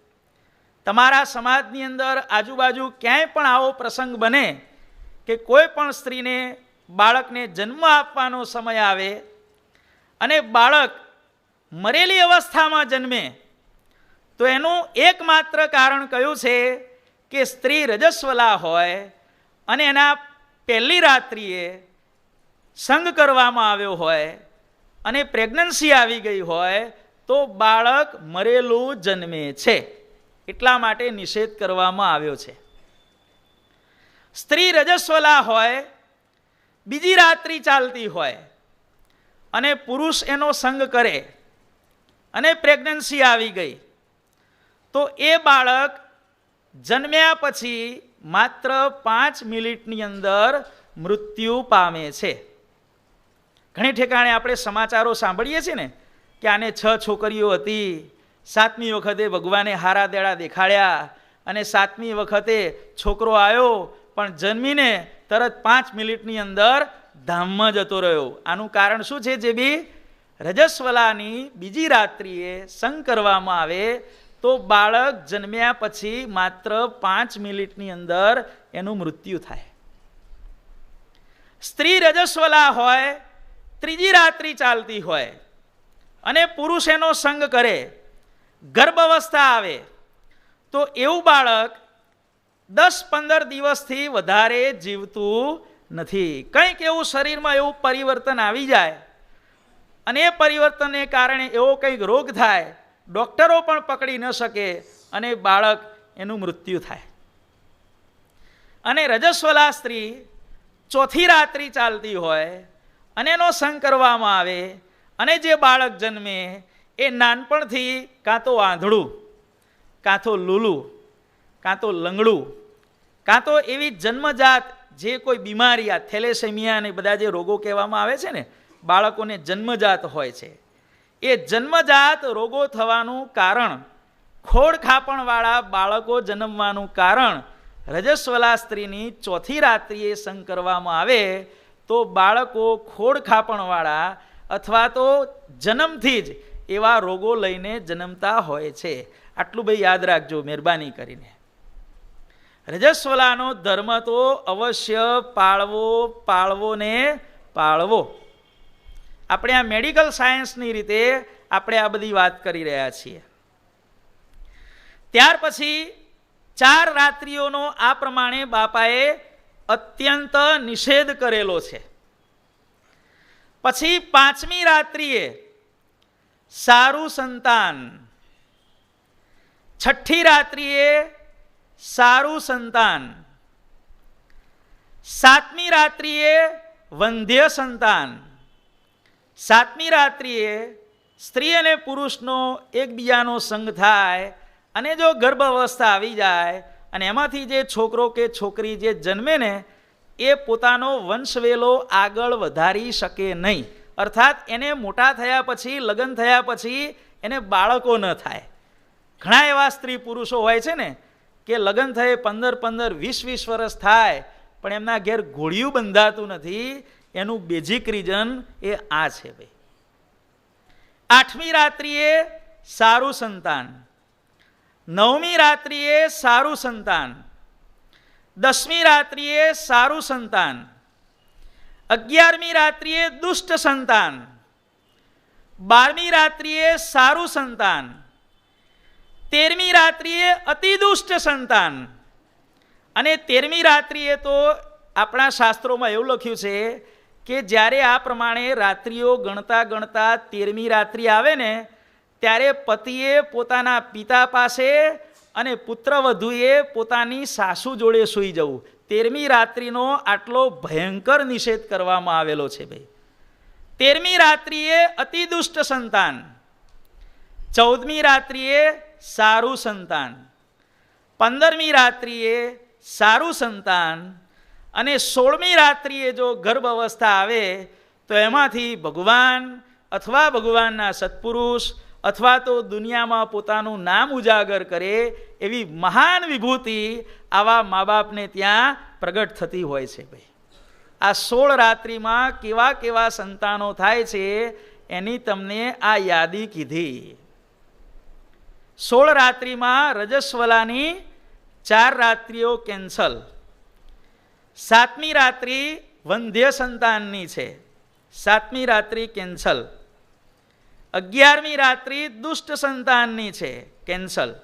તમારા સમાજની અંદર આજુબાજુ ક્યાંય પણ આવો પ્રસંગ બને કે કોઈ પણ સ્ત્રીને બાળકને જન્મ આપવાનો સમય આવે અને બાળક મરેલી અવસ્થામાં જન્મે તો એનું એકમાત્ર કારણ કયું છે કે સ્ત્રી રજસ્વલા હોય અને એના પહેલી રાત્રિએ સંગ કરવામાં આવ્યો હોય અને પ્રેગ્નન્સી આવી ગઈ હોય તો બાળક મરેલું જન્મે છે. એટલા માટે નિષેધ કરવામાં આવ્યો છે. સ્ત્રી રજસ્વલા હોય, બીજી રાત્રિ ચાલતી હોય અને પુરુષ એનો સંગ કરે અને પ્રેગ્નન્સી આવી ગઈ તો એ બાળક જન્મ્યા પછી માત્ર 5 મિનિટની અંદર મૃત્યુ પામે છે. ઘણી ઠેકાણે આપણે સમાચારો સાંભળીએ છીએ ને કે આને 6 છોકરીઓ હતી, 7મી વખતે ભગવાને હારા દેડા દેખાડ્યા અને 7મી વખતે છોકરો આવ્યો પણ જન્મીને તરત 5 મિનિટની અંદર ધામમાં જતો રહ્યો. આનું કારણ શું છે? જે બી રજસ્વલાની બીજી રાત્રિએ સંગ કરવામાં આવે તો બાળક જન્મ્યા પછી માત્ર 5 મિનિટની અંદર એનું મૃત્યુ થાય. સ્ત્રી રજસ્વલા હોય, ત્રીજી રાત્રિ ચાલતી હોય અને પુરુષ એનો સંગ કરે, ગર્ભ અવસ્થા આવે તો એવું બાળક 10-15 દિવસથી વધારે જીવતું નથી. કંઈક એવું શરીરમાં એવું પરિવર્તન આવી જાય અને એ પરિવર્તનને કારણે એવો કંઈક રોગ થાય, ડૉક્ટરો પણ પકડી ન શકે અને બાળક એનું મૃત્યુ થાય. અને રજસ્વલા સ્ત્રી ચોથી રાત્રિ ચાલતી હોય અને એનો સંગ કરવામાં આવે અને જે બાળક જન્મે એ નાનપણથી કાં તો આંધળું, કાં તો લૂલું, કાં તો લંગડું, કાં તો એવી જન્મજાત જે કોઈ બીમારી, આ થેલેસેમિયા અને બધા જે રોગો કહેવામાં આવે છે ને, બાળકોને જન્મજાત હોય છે, એ જન્મજાત રોગો થવાનું કારણ, ખોડ ખાપણવાળા બાળકો જન્મવાનું કારણ રજસ્વલા સ્ત્રીની ચોથી રાત્રિએ સંગ કરવામાં આવે તો બાળકો ખોડ ખાપણવાળા અથવા તો જન્મથી જ એવા રોગો લઈને જન્મતા હોય છે. આટલું ભાઈ યાદ રાખજો મહેરબાની કરીને. રજસ્વલાનો ધર્મ તો અવશ્ય પાળવો ને પાળવો. આપણે આ મેડિકલ સાયન્સની રીતે આપણે આ બધી વાત કરી રહ્યા છીએ. ત્યાર પછી 4 રાત્રિઓનો આ પ્રમાણે બાપાએ અત્યંત નિષેધ કરેલો છે. પછી 5મી રાત્રિએ સારું સંતાન, 6ઠ્ઠી રાત્રિએ સારું સંતાન, 7મી રાત્રિએ વંધ્ય સંતાન, 7મી રાત્રિએ સ્ત્રી અને પુરુષનો એકબીજાનો સંગ થાય અને જો ગર્ભ અવસ્થા આવી જાય અને એમાંથી જે છોકરો કે છોકરી જે જન્મે ને એ પોતાનો વંશવેલો આગળ વધારી શકે નહીં. અર્થાત એને મોટા થયા પછી, લગ્ન થયા પછી એને બાળકો ન થાય. ઘણા એવા સ્ત્રી પુરુષો હોય છે ને કે લગ્ન થયે 15-15, 20-20 વર્ષ થાય પણ એમના ઘેર ઘોડિયું બંધાતું નથી. એનું બેઝિક રીઝન એ આ છે ભાઈ. 8મી રાત્રિએ સારું સંતાન, 9મી રાત્રિએ સારું સંતાન, 10મી રાત્રિએ સારું સંતાન, 11મી રાત્રિએ દુષ્ટ સંતાન, 12મી રાત્રિએ સારું સંતાન, 13મી રાત્રિએ અતિ દુષ્ટ સંતાન અને 13મી રાત્રિએ તો આપણા શાસ્ત્રોમાં એવું લખ્યું છે કે જ્યારે આ પ્રમાણે રાત્રિઓ ગણતા ગણતા 13મી રાત્રિ આવે ને ત્યારે પતિએ પોતાના પિતા પાસે અને પુત્રવધુએ પોતાની સાસુ જોડે સૂઈ જવું. 13મી રાત્રિનો આટલો ભયંકર નિષેધ કરવામાં આવેલો છે ભાઈ. 13મી રાત્રિએ અતિ દુષ્ટ સંતાન, 14મી રાત્રિએ સારું સંતાન, 15મી રાત્રિએ સારું સંતાન અને 16મી રાત્રિએ જો ગર્ભ અવસ્થા આવે તો એમાંથી ભગવાન અથવા ભગવાનના સત્પુરુષ અથવા તો દુનિયામાં પોતાનું નામ ઉજાગર કરે એવી મહાન વિભૂતિ આવા મા બાપને ત્યાં પ્રગટ થતી હોય છે ભાઈ. આ 16 રાત્રિમાં કેવા કેવા સંતાનો થાય છે એની તમને આ યાદી કીધી. 16 રાત્રિમાં રજસ્વલાની 4 રાત્રિઓ કેન્સલ, 7મી રાત્રિ વંધ્ય સંતાનની છે, 7મી રાત્રિ કેન્સલ, 11મી રાત્રિ દુષ્ટ સંતાનની છે, કેન્સલ.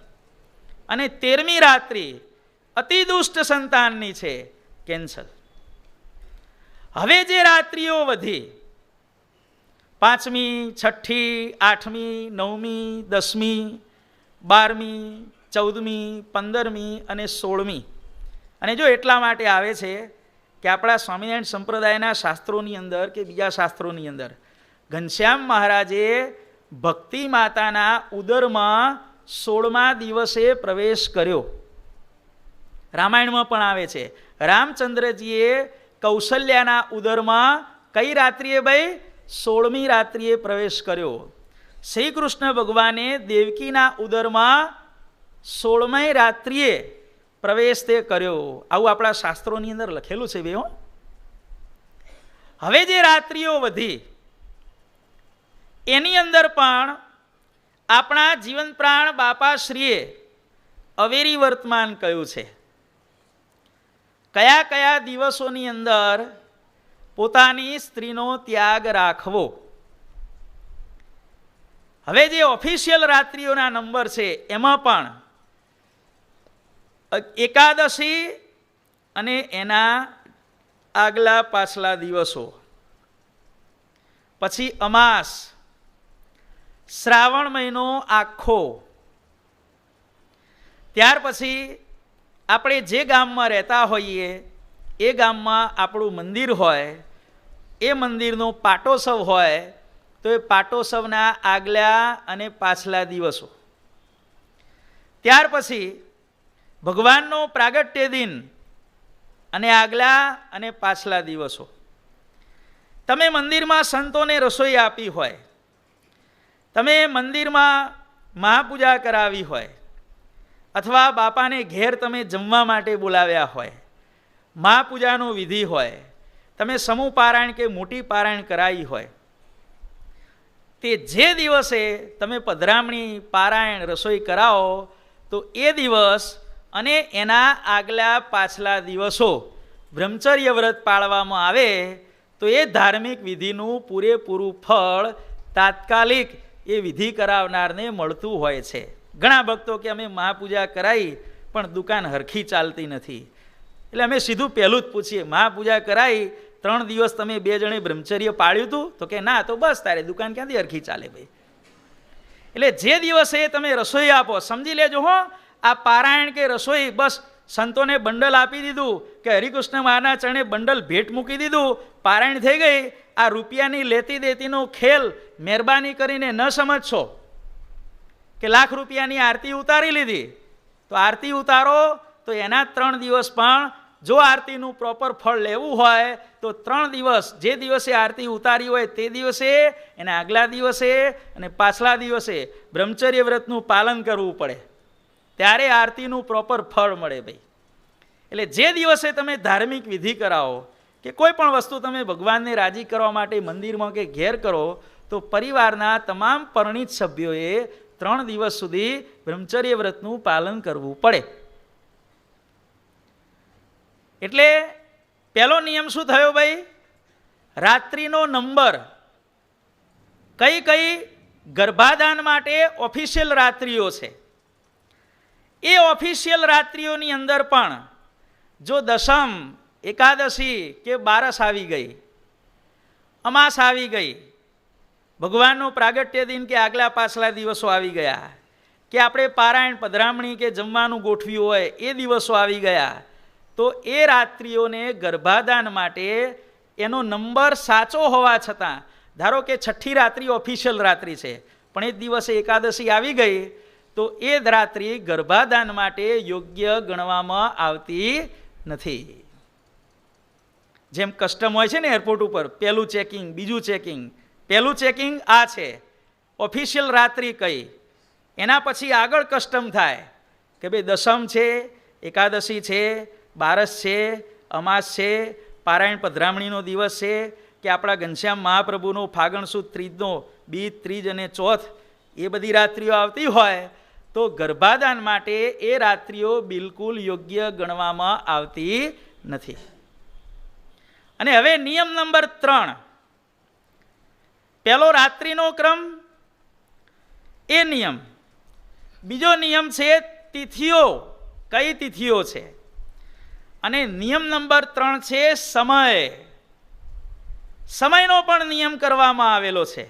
અને 13મી રાત્રિ અતિ દુષ્ટ સંતાનની છે, કેન્સલ. હવે જે રાત્રિઓ વધી 5મી, 6ઠી, 8મી, 9મી, 10મી, 12મી, 14મી, 15મી અને 16મી. અને જો એટલા માટે આવે છે કે આપણા સ્વામિનારાયણ સંપ્રદાયના શાસ્ત્રોની અંદર કે બીજા શાસ્ત્રોની અંદર ઘનશ્યામ મહારાજે ભક્તિ માતાના ઉદરમાં 16મા દિવસે પ્રવેશ કર્યો. રામાયણમાં પણ આવે છે, રામચંદ્રજીએ કૌશલ્યાના ઉદરમાં કઈ રાત્રિએ ભાઈ? 16મી રાત્રિએ પ્રવેશ કર્યો. શ્રી કૃષ્ણ ભગવાને દેવકીના ઉદરમાં 16મી રાત્રિએ પ્રવેશ તે કર્યો. આવું આપણા શાસ્ત્રોની અંદર લખેલું છે બેહો. હવે જે રાત્રિઓ વધી એની અંદર પણ આપણા જીવન પ્રાણ બાપાશ્રીએ અવેરી વર્તમાન કહ્યું છે. કયા કયા દિવસોની અંદર પોતાની સ્ત્રીનો ત્યાગ રાખવો. હવે જે ઓફિશિયલ રાત્રિઓના નંબર છે એમાં પણ એકાદશી અને એના આગલા પાછલા દિવસો, પછી અમાસ, શ્રાવણ મહિનો આખો, ત્યાર પછી આપણે જે ગામમાં રહેતા હોઈએ એ ગામમાં આપણું મંદિર હોય, એ મંદિરનો પાટોત્સવ હોય તો એ પાટોત્સવના આગલા અને પાછલા દિવસો, ત્યાર પછી ભગવાનનો પ્રાગટ્ય દિન અને આગલા અને પાછલા દિવસો. તમે મંદિરમાં સંતોને રસોઈ આપી હોય, તમે મંદિરમાં મહાપૂજા કરાવી હોય, અથવા બાપાને ઘેર તમે જમવા માટે બોલાવ્યા હોય, મહાપૂજાનો વિધિ હોય, તમે સમૂહ પારાયણ કે મોટી પારાયણ કરાવી હોય, તે જે દિવસે તમે પધરામણી, પારાયણ, રસોઈ કરાવો તો એ દિવસ અને એના આગલા પાછલા દિવસો બ્રહ્મચર્ય વ્રત પાળવામાં આવે તો એ ધાર્મિક વિધિનું પૂરેપૂરું ફળ તાત્કાલિક એ વિધિ કરાવનારને મળતું હોય છે. ઘણા ભક્તો કે અમે મહાપૂજા કરાવી પણ દુકાન હરખી ચાલતી નથી, એટલે અમે સીધું પહેલું જ પૂછીએ, મહાપૂજા કરાવી 3 દિવસ તમે 2 જણે બ્રહ્મચર્ય પાળ્યું હતું? તો કે ના. તો બસ તારે દુકાન ક્યાંથી હરખી ચાલે ભાઈ? એટલે જે દિવસે તમે રસોઈ આપો, સમજી લેજો હો, આ પારાયણ કે રસોઈ બસ સંતોને બંડલ આપી દીધું કે હરિકૃષ્ણ મહારાજના ચરણે બંડલ ભેટ મૂકી દીધું, પારાયણ થઈ ગઈ. આ રૂપિયાની લેતી દેતીનો ખેલ મહેરબાની કરીને ન સમજશો કે લાખ રૂપિયાની આરતી ઉતારી લીધી તો આરતી ઉતારો તો એના 3 દિવસ પણ જો આરતીનું પ્રોપર ફળ લેવું હોય તો 3 દિવસ, જે દિવસે આરતી ઉતારી હોય તે દિવસે, એના આગલા દિવસે અને પાછલા દિવસે બ્રહ્મચર્ય વ્રતનું પાલન કરવું પડે, ત્યારે આરતીનું પ્રોપર ફળ મળે ભાઈ. એટલે જે દિવસે તમે ધાર્મિક વિધિ કરાવો કે કોઈ પણ વસ્તુ તમે ભગવાનને રાજી કરવા માટે મંદિરમાં કે ઘેર કરો તો પરિવારના તમામ પરિણીત સભ્યોએ 3 દિવસ સુધી બ્રહ્મચર્ય વ્રતનું પાલન કરવું પડે. એટલે પહેલો નિયમ શું થયો ભાઈ? રાત્રિનો નંબર. કઈ કઈ ગર્ભાધાન માટે ઓફિશિયલ રાત્રિઓ છે એ ઓફિશિયલ રાત્રિઓની અંદર પણ જો દશમ, એકાદશી કે બારસ આવી ગઈ, અમાસ આવી ગઈ, ભગવાનનો પ્રાગટ્ય દિન કે આગલા પાછલા દિવસો આવી ગયા, કે આપણે પારાયણ, પધરામણી કે જમવાનું ગોઠવ્યું હોય એ દિવસો આવી ગયા, તો એ રાત્રિઓને ગર્ભાધાન માટે એનો નંબર સાચો હોવા છતાં, ધારો કે 6ઠી રાત્રિ ઓફિશિયલ રાત્રિ છે પણ એ દિવસે એકાદશી આવી ગઈ તો એ જ રાત્રિ ગર્ભાધાન માટે યોગ્ય ગણવામાં આવતી નથી. જેમ કસ્ટમ હોય છે ને એરપોર્ટ ઉપર, પહેલું ચેકિંગ, બીજું ચેકિંગ. પહેલું ચેકિંગ આ છે ઓફિશિયલ રાત્રિ કઈ, એના પછી આગળ કસ્ટમ થાય કે ભાઈ દશમ છે, એકાદશી છે, બારસ છે, અમાસ છે, પારાયણ પધરામણીનો દિવસ છે, કે આપણા ઘનશ્યામ મહાપ્રભુનો ફાગણ સુદ ત્રીજનો બીજ, ત્રીજ અને ચોથ, એ બધી રાત્રિઓ આવતી હોય તો ગર્ભાધાન માટે એ રાત્રિઓ બિલકુલ યોગ્ય ગણવામાં આવતી નથી. અને હવે નિયમ નંબર 3, પહેલો રાત્રિનો ક્રમ એ નિયમ. બીજો નિયમ છે તિથિઓ, કઈ તિથિઓ છે. અને નિયમ નંબર 3 છે સમય. સમયનો પણ નિયમ કરવામાં આવેલો છે.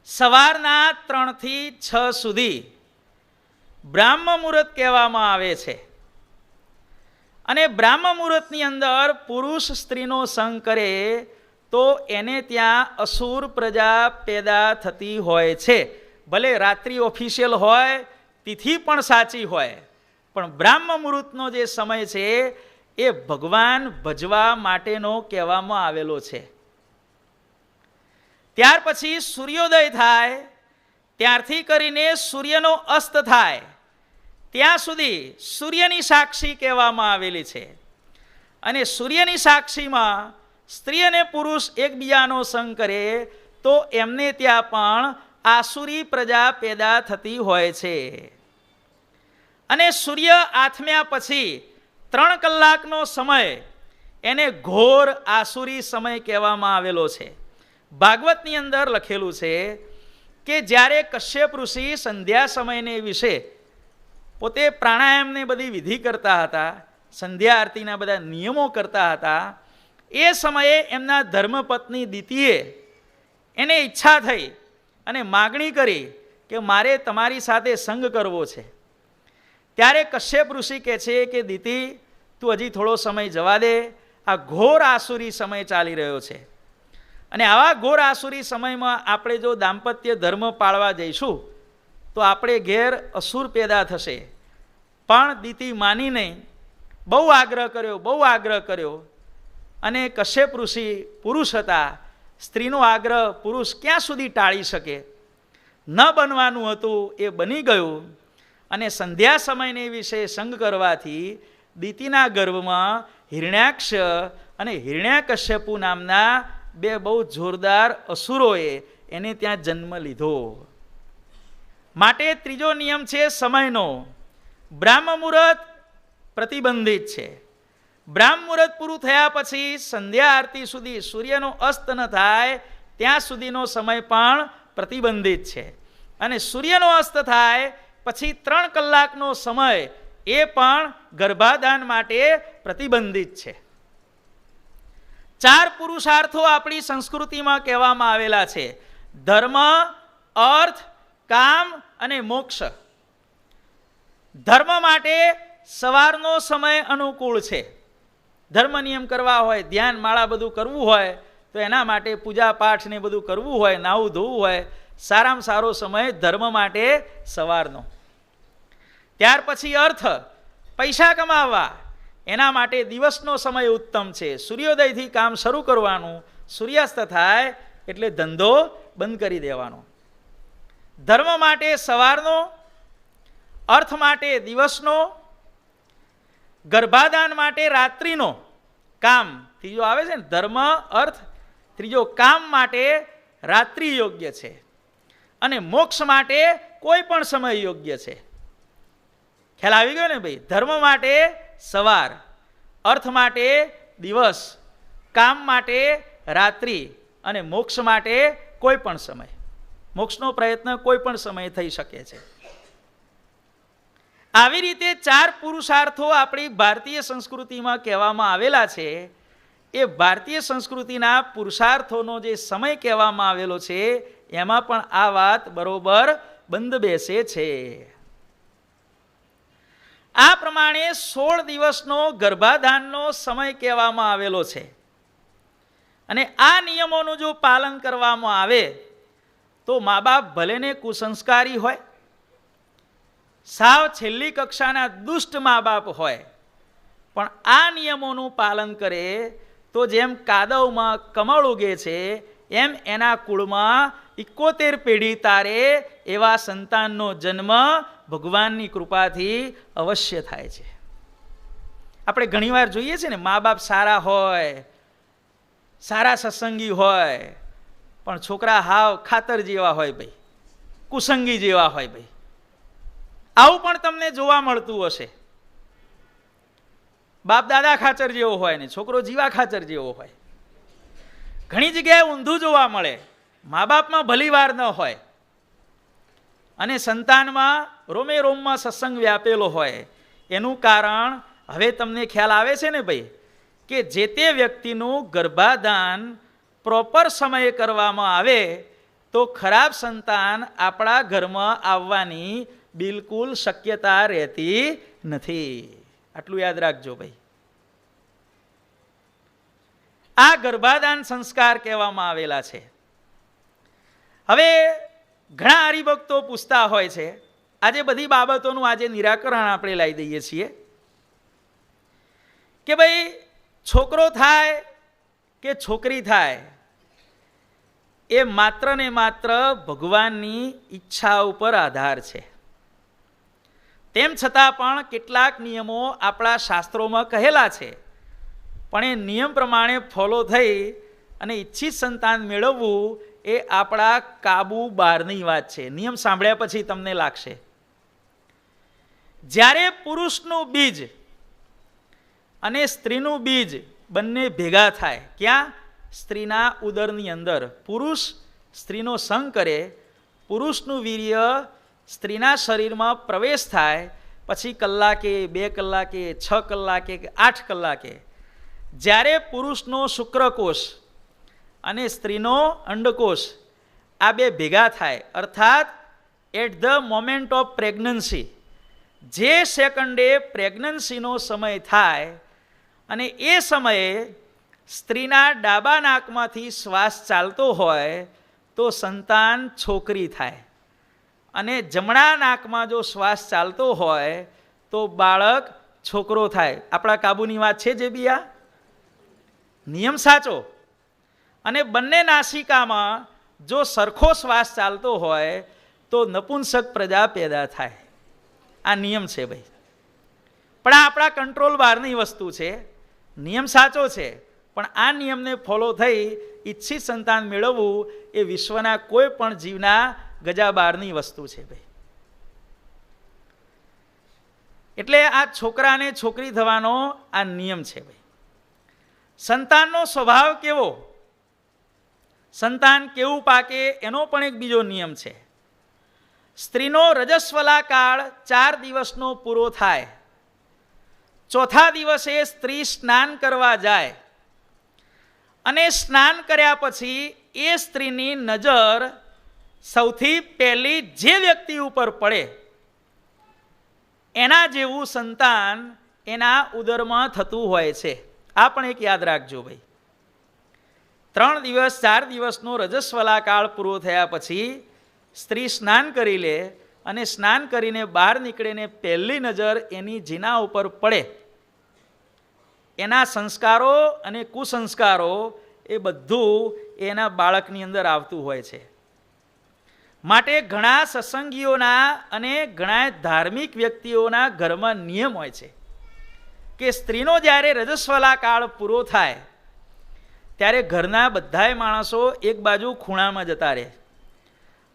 સવારના 3 થી 6 સુધી બ્રાહ્મ મુહૂર્ત કહેવામાં આવે છે. અને બ્રાહ્મ મુહૂર્તની અંદર પુરુષ સ્ત્રીનો સંગ કરે તો એને ત્યાં અસુર પ્રજા પેદા થતી હોય છે. ભલે રાત્રિ ઓફિશિયલ હોય, તિથિ પણ સાચી હોય, પણ બ્રાહ્મ મુહૂર્તનો જે સમય છે એ ભગવાન ભજવા માટેનો કહેવામાં આવેલો છે. ત્યાર પછી સૂર્યોદય થાય ત્યારથી કરીને સૂર્યનો અસ્ત થાય ત્યાં સુધી સૂર્યની સાક્ષી કહેવામાં આવેલી છે. અને સૂર્યની સાક્ષીમાં સ્ત્રી અને પુરુષ એકબીજાનો સંગ કરે તો એમને ત્યાં પણ આસુરી પ્રજા પેદા થતી હોય છે. અને સૂર્ય આથમ્યા પછી 3 કલાકનો સમય એને ઘોર આસુરી સમય કહેવામાં આવેલો છે. ભાગવતની અંદર લખેલું છે કે જ્યારે કશ્યપ ઋષિ સંધ્યા સમયને વિશે પોતે પ્રાણાયામને બધી વિધિ કરતા હતા, સંધ્યા આરતીના બધા નિયમો કરતા હતા, એ સમયે એમના ધર્મપત્ની દિતિએ એને ઈચ્છા થઈ અને માગણી કરી કે મારે તમારી સાથે સંગ કરવો છે. ત્યારે કશ્યપ ઋષિ કહે છે કે દિતિ, તું હજી થોડો સમય જવા દે, આ ઘોર આસુરી સમય ચાલી રહ્યો છે. અને આવા ઘોર આસુરી સમયમાં આપણે જો દાંપત્ય ધર્મ પાળવા જઈશું તો આપણે ઘેર અસુર પેદા થશે. પણ દિતિ માની નહીં, બહુ આગ્રહ કર્યો. અને કશ્યપ ઋષિ પુરુષ હતા, સ્ત્રીનો આગ્રહ પુરુષ ક્યાં સુધી ટાળી શકે? ન બનવાનું હતું એ બની ગયું. અને સંધ્યા સમયને વિશે સંગ કરવાથી દિતિના ગર્ભમાં હિરણ્યાક્ષ અને હિરણ્યકશ્યપુ નામના 2 બહુ જોરદાર અસુરોએ એને ત્યાં જન્મ લીધો. માટે ત્રીજો નિયમ છે સમયનો. બ્રાહ્મ મુહૂર્ત પ્રતિબંધિત છે. બ્રાહ્મ મુહૂર્ત પૂરું થયા પછી સંધ્યા આરતી સુધી સૂર્યનો અસ્ત ન થાય ત્યાં સુધીનો સમય પણ પ્રતિબંધિત છે. અને સૂર્યનો અસ્ત થાય પછી 3 કલાકનો સમય એ પણ ગર્ભાધાન માટે પ્રતિબંધિત છે. 4 પુરુષાર્થો આપણી સંસ્કૃતિમાં કહેવામાં આવેલા છે: ધર્મ, અર્થ, કામ અને મોક્ષ. ધર્મ માટે સવારનો સમય અનુકૂળ છે. ધર્મ નિયમ કરવા હોય, ધ્યાન માળા બધું કરવું હોય તો એના માટે પૂજા પાઠ ને બધું કરવું હોય, નાહવું ધોવું હોય, સારામાં સારો સમય ધર્મ માટે સવારનો. ત્યાર પછી અર્થ, પૈસા કમાવવા, એના માટે દિવસનો સમય ઉત્તમ છે. સૂર્યોદયથી કામ શરૂ કરવાનું, સૂર્યાસ્ત થાય એટલે ધંધો બંધ કરી દેવાનો. ધર્મ માટે સવારનો, અર્થ માટે દિવસનો, ગર્ભાધાન માટે રાત્રિનો. કામ ત્રીજો આવે છે ને, ધર્મ, અર્થ, ત્રીજો કામ માટે રાત્રિ યોગ્ય છે. અને મોક્ષ માટે કોઈ પણ સમય યોગ્ય છે. ખ્યાલ આવી ગયો ને ભાઈ? ધર્મ માટે સવાર, અર્થ માટે દિવસ, કામ માટે રાત્રિ અને મોક્ષ માટે કોઈ પણ સમય. મોક્ષનો પ્રયત્ન કોઈ પણ સમયે થઈ શકે છે. આવી રીતે 4 પુરુષાર્થો આપણી ભારતીય સંસ્કૃતિમાં કહેવામાં આવેલા છે. એ ભારતીય સંસ્કૃતિના પુરુષાર્થોનો જે સમય કહેવામાં આવેલો છે એમાં પણ આ વાત બરોબર બંધ બેસે છે. આ પ્રમાણે 16 દિવસનો ગર્ભાધાનનો સમય કહેવામાં આવેલો છે. અને આ નિયમોનું જો પાલન કરવામાં આવે તો મા બાપ ભલેને કુસંસ્કારી હોય, સાવ છેલ્લી કક્ષાના દુષ્ટ મા બાપ હોય, પણ આ નિયમોનું પાલન કરે તો જેમ કાદવમાં કમળ ઉગે છે એમ એના કુળમાં 71 પેઢી તારે એવા સંતાનનો જન્મ ભગવાનની કૃપાથી અવશ્ય થાય છે. આપણે ઘણીવાર જોઈએ છે ને, મા બાપ સારા હોય, સારા સત્સંગી હોય, પણ છોકરા હાવ ખાતર જેવા હોય ભાઈ, કુસંગી જેવા હોય ભાઈ. આવું પણ તમને જોવા મળતું હશે. બાપ દાદા ખાચર જેવો હોય ને છોકરો જીવા ખાચર જેવો હોય. ઘણી જગ્યાએ ઊંધું જોવા મળે. મા બાપમાં ભલી વાર ન હોય, અને સંતાનમાં રોમે રોમમાં સત્સંગ વ્યાપેલો હોય, એનું કારણ હવે તમને ખ્યાલ આવે છે ને ભાઈ, કે જે તે વ્યક્તિનું ગર્ભાધાન પ્રોપર સમયે કરવામાં આવે તો ખરાબ સંતાન આપણા ઘરમાં આવવાની બિલકુલ શક્યતા રહેતી નથી. આટલું યાદ રાખજો ભાઈ. આ ગર્ભાધાન સંસ્કાર કહેવામાં આવેલા છે. હવે ઘણા હરિભક્તો પૂછતા હોય છે, આજે બધી બાબતોનું આજે નિરાકરણ આપણે લાવી દઈએ છીએ કે ભાઈ છોકરો થાય કે છોકરી થાય એ માત્ર ને માત્ર ભગવાનની ઈચ્છા ઉપર આધાર છે. તેમ છતાં પણ કેટલાક નિયમો આપણા શાસ્ત્રોમાં કહેલા છે, પણ એ નિયમ પ્રમાણે ફોલો થઈ અને ઈચ્છિત સંતાન મેળવવું એ આપણા કાબુ બહારની વાત છે. નિયમ સાંભળ્યા પછી તમને લાગશે, જ્યારે પુરુષનું બીજ અને સ્ત્રીનું બીજ બંને ભેગા થાય, ક્યાં? સ્ત્રીના ઉદરની અંદર. પુરુષ સ્ત્રીનો સંગ કરે, પુરુષનું વીર્ય સ્ત્રીના શરીરમાં પ્રવેશ થાય, પછી કલાકે, 2 કલાકે, 6 કલાકે કે 8 કલાકે જ્યારે પુરુષનો શુક્રકોષ અને સ્ત્રીનો અંડકોષ આ બે ભેગા થાય, અર્થાત at the moment of pregnancy, જે સેકન્ડે પ્રેગ્નન્સીનો સમય થાય અને એ સમયે સ્ત્રીના ડાબા નાકમાંથી શ્વાસ ચાલતો હોય તો સંતાન છોકરી થાય, અને જમણા નાકમાં જો શ્વાસ ચાલતો હોય તો બાળક છોકરો થાય. આપણા કાબુની વાત છે જે બી આ નિયમ સાચો. અને બંને નાસિકામાં જો સરખો શ્વાસ ચાલતો હોય તો નપુંસક પ્રજા પેદા થાય. આ નિયમ છે ભાઈ, પણ આ આપણા કંટ્રોલ બહારની વસ્તુ છે. નિયમ સાચો છે, પણ આ નિયમને ફોલો થઈ ઈચ્છિત સંતાન મેળવવું એ વિશ્વના કોઈ પણ જીવના ગજા બહારની વસ્તુ છે ભાઈ. એટલે આ છોકરાને છોકરી થવાનો આ નિયમ છે ભાઈ. સંતાનનો સ્વભાવ કેવો, સંતાન કેવું પાકે એનો પણ એક બીજો નિયમ છે. સ્ત્રીનો રજસ્વલા કાળ 4 દિવસનો પૂરો થાય, ચોથા દિવસે સ્ત્રી સ્નાન કરવા જાય અને સ્નાન કર્યા પછી એ સ્ત્રીની નજર સૌથી પહેલી જે વ્યક્તિ ઉપર પડે એના જેવું સંતાન એના ઉદરમાં થતું હોય છે. આ પણ એક યાદ રાખજો ભાઈ. 3 દિવસ 4 દિવસનો રજસ્વલા કાળ પૂરો થયા પછી સ્ત્રી સ્નાન કરી લે અને સ્નાન કરીને બહાર નીકળીને પહેલી નજર એની જીના ઉપર પડે, એના સંસ્કારો અને કુસંસ્કારો એ બધું એના બાળકની અંદર આવતું હોય છે. માટે ઘણા સત્સંગીઓના અને ઘણા ધાર્મિક વ્યક્તિઓના ઘરમાં નિયમ હોય છે કે સ્ત્રીનો જ્યારે રજસ્વલા કાળ પૂરો થાય ત્યારે ઘરના બધાય માણસો એક બાજુ ખૂણામાં જતા રહે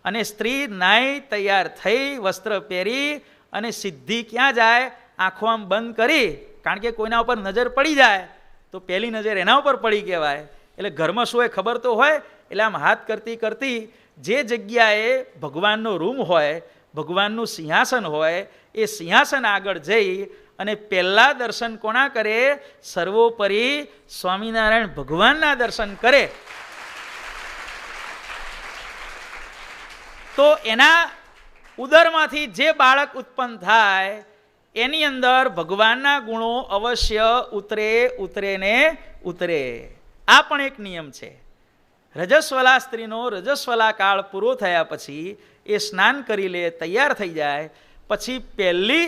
અને સ્ત્રી નાઈ તૈયાર થઈ વસ્ત્ર પહેરી અને સીધી ક્યાં જાય? આંખો આમ બંધ કરી, કારણ કે કોઈના ઉપર નજર પડી જાય તો પહેલી નજર એના ઉપર પડી કહેવાય. એટલે ઘરમાં શું એ ખબર તો હોય, એટલે આમ હાથ કરતી કરતી જે જગ્યાએ ભગવાનનો રૂમ હોય, ભગવાનનું સિંહાસન હોય, એ સિંહાસન આગળ જઈ અને પહેલા દર્શન કોના કરે? સર્વોપરી સ્વામિનારાયણ ભગવાનના દર્શન કરે. તો એના ઉદરમાંથી જે બાળક ઉત્પન્ન થાય એની અંદર ભગવાનના ગુણો અવશ્ય ઉતરે ને ઉતરે. આ પણ એક નિયમ છે. રજસ્વલા સ્ત્રીનો રજસ્વલા કાળ પૂરો થયા પછી એ સ્નાન કરી લે, તૈયાર થઈ જાય, પછી પહેલી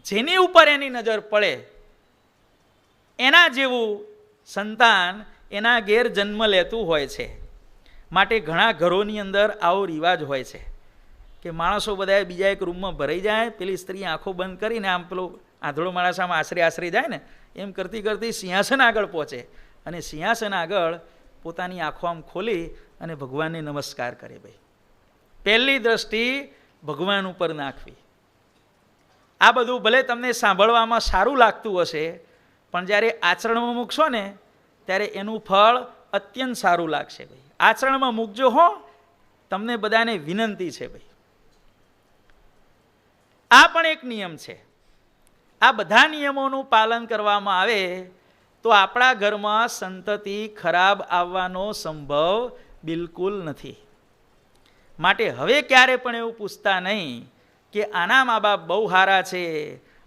જેની ઉપર એની નજર પડે એના જેવું સંતાન એના ઘેર જન્મ લેતું હોય છે. માટે ઘણા ઘરોની અંદર આવો રિવાજ હોય છે કે માણસો બધા બીજા એક રૂમમાં ભરાઈ જાય, પેલી સ્ત્રી આંખો બંધ કરીને આમ પેલો આંધળો માણસ આમ આશરે જાય ને એમ કરતી કરતી સિંહાસન આગળ પહોંચે અને સિંહાસન આગળ પોતાની આંખો આમ ખોલી અને ભગવાનને નમસ્કાર કરે. ભાઈ પહેલી દ્રષ્ટિ ભગવાન ઉપર નાખવી. આ બધું ભલે તમને સાંભળવામાં સારું લાગતું હશે, પણ જ્યારે આચરણમાં મૂકશો ને ત્યારે એનું ફળ અત્યંત સારું લાગશે. ભાઈ આચરણમાં મૂકજો હો, તમને બધાને વિનંતી છે ભાઈ. આ પણ એક નિયમ છે. આ બધા નિયમોનું પાલન કરવામાં આવે તો આપણા ઘરમાં સંતતિ ખરાબ આવવાનો સંભવ બિલકુલ નથી. માટે હવે ક્યારે પણ એવું પૂછતા નહીં કે આના મા બાપ બહુ સારા છે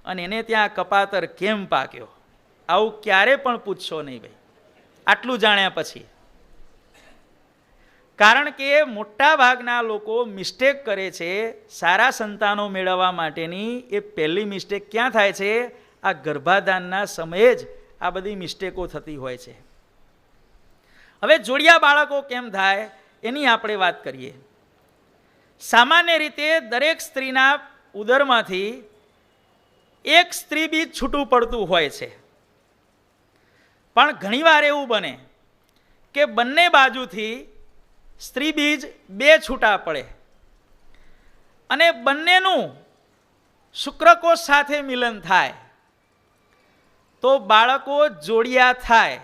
અને એને ત્યાં કપાતર કેમ પાક્યો. આવું ક્યારે પણ પૂછશો નહીં ભાઈ, આટલું જાણ્યા પછી. કારણ કે મોટા ભાગના લોકો મિસ્ટેક કરે છે સારા સંતાનો મેળવવા માટેની. એ પહેલી મિસ્ટેક ક્યાં થાય છે? આ ગર્ભાધાનના સમયે જ આ બધી મિસ્ટેકો થતી હોય છે. હવે જોડિયા બાળકો કેમ થાય એની આપણે વાત કરીએ. સામાન્ય રીતે દરેક સ્ત્રીના ઉદરમાંથી એક સ્ત્રી બીજ છૂટું પડતું હોય છે. પણ ઘણીવાર એવું બને કે બંને બાજુથી સ્ત્રી બીજ બે છૂટા પડે અને બંનેનું શુક્રકોષ સાથે મિલન થાય તો બાળકો જોડિયા થાય.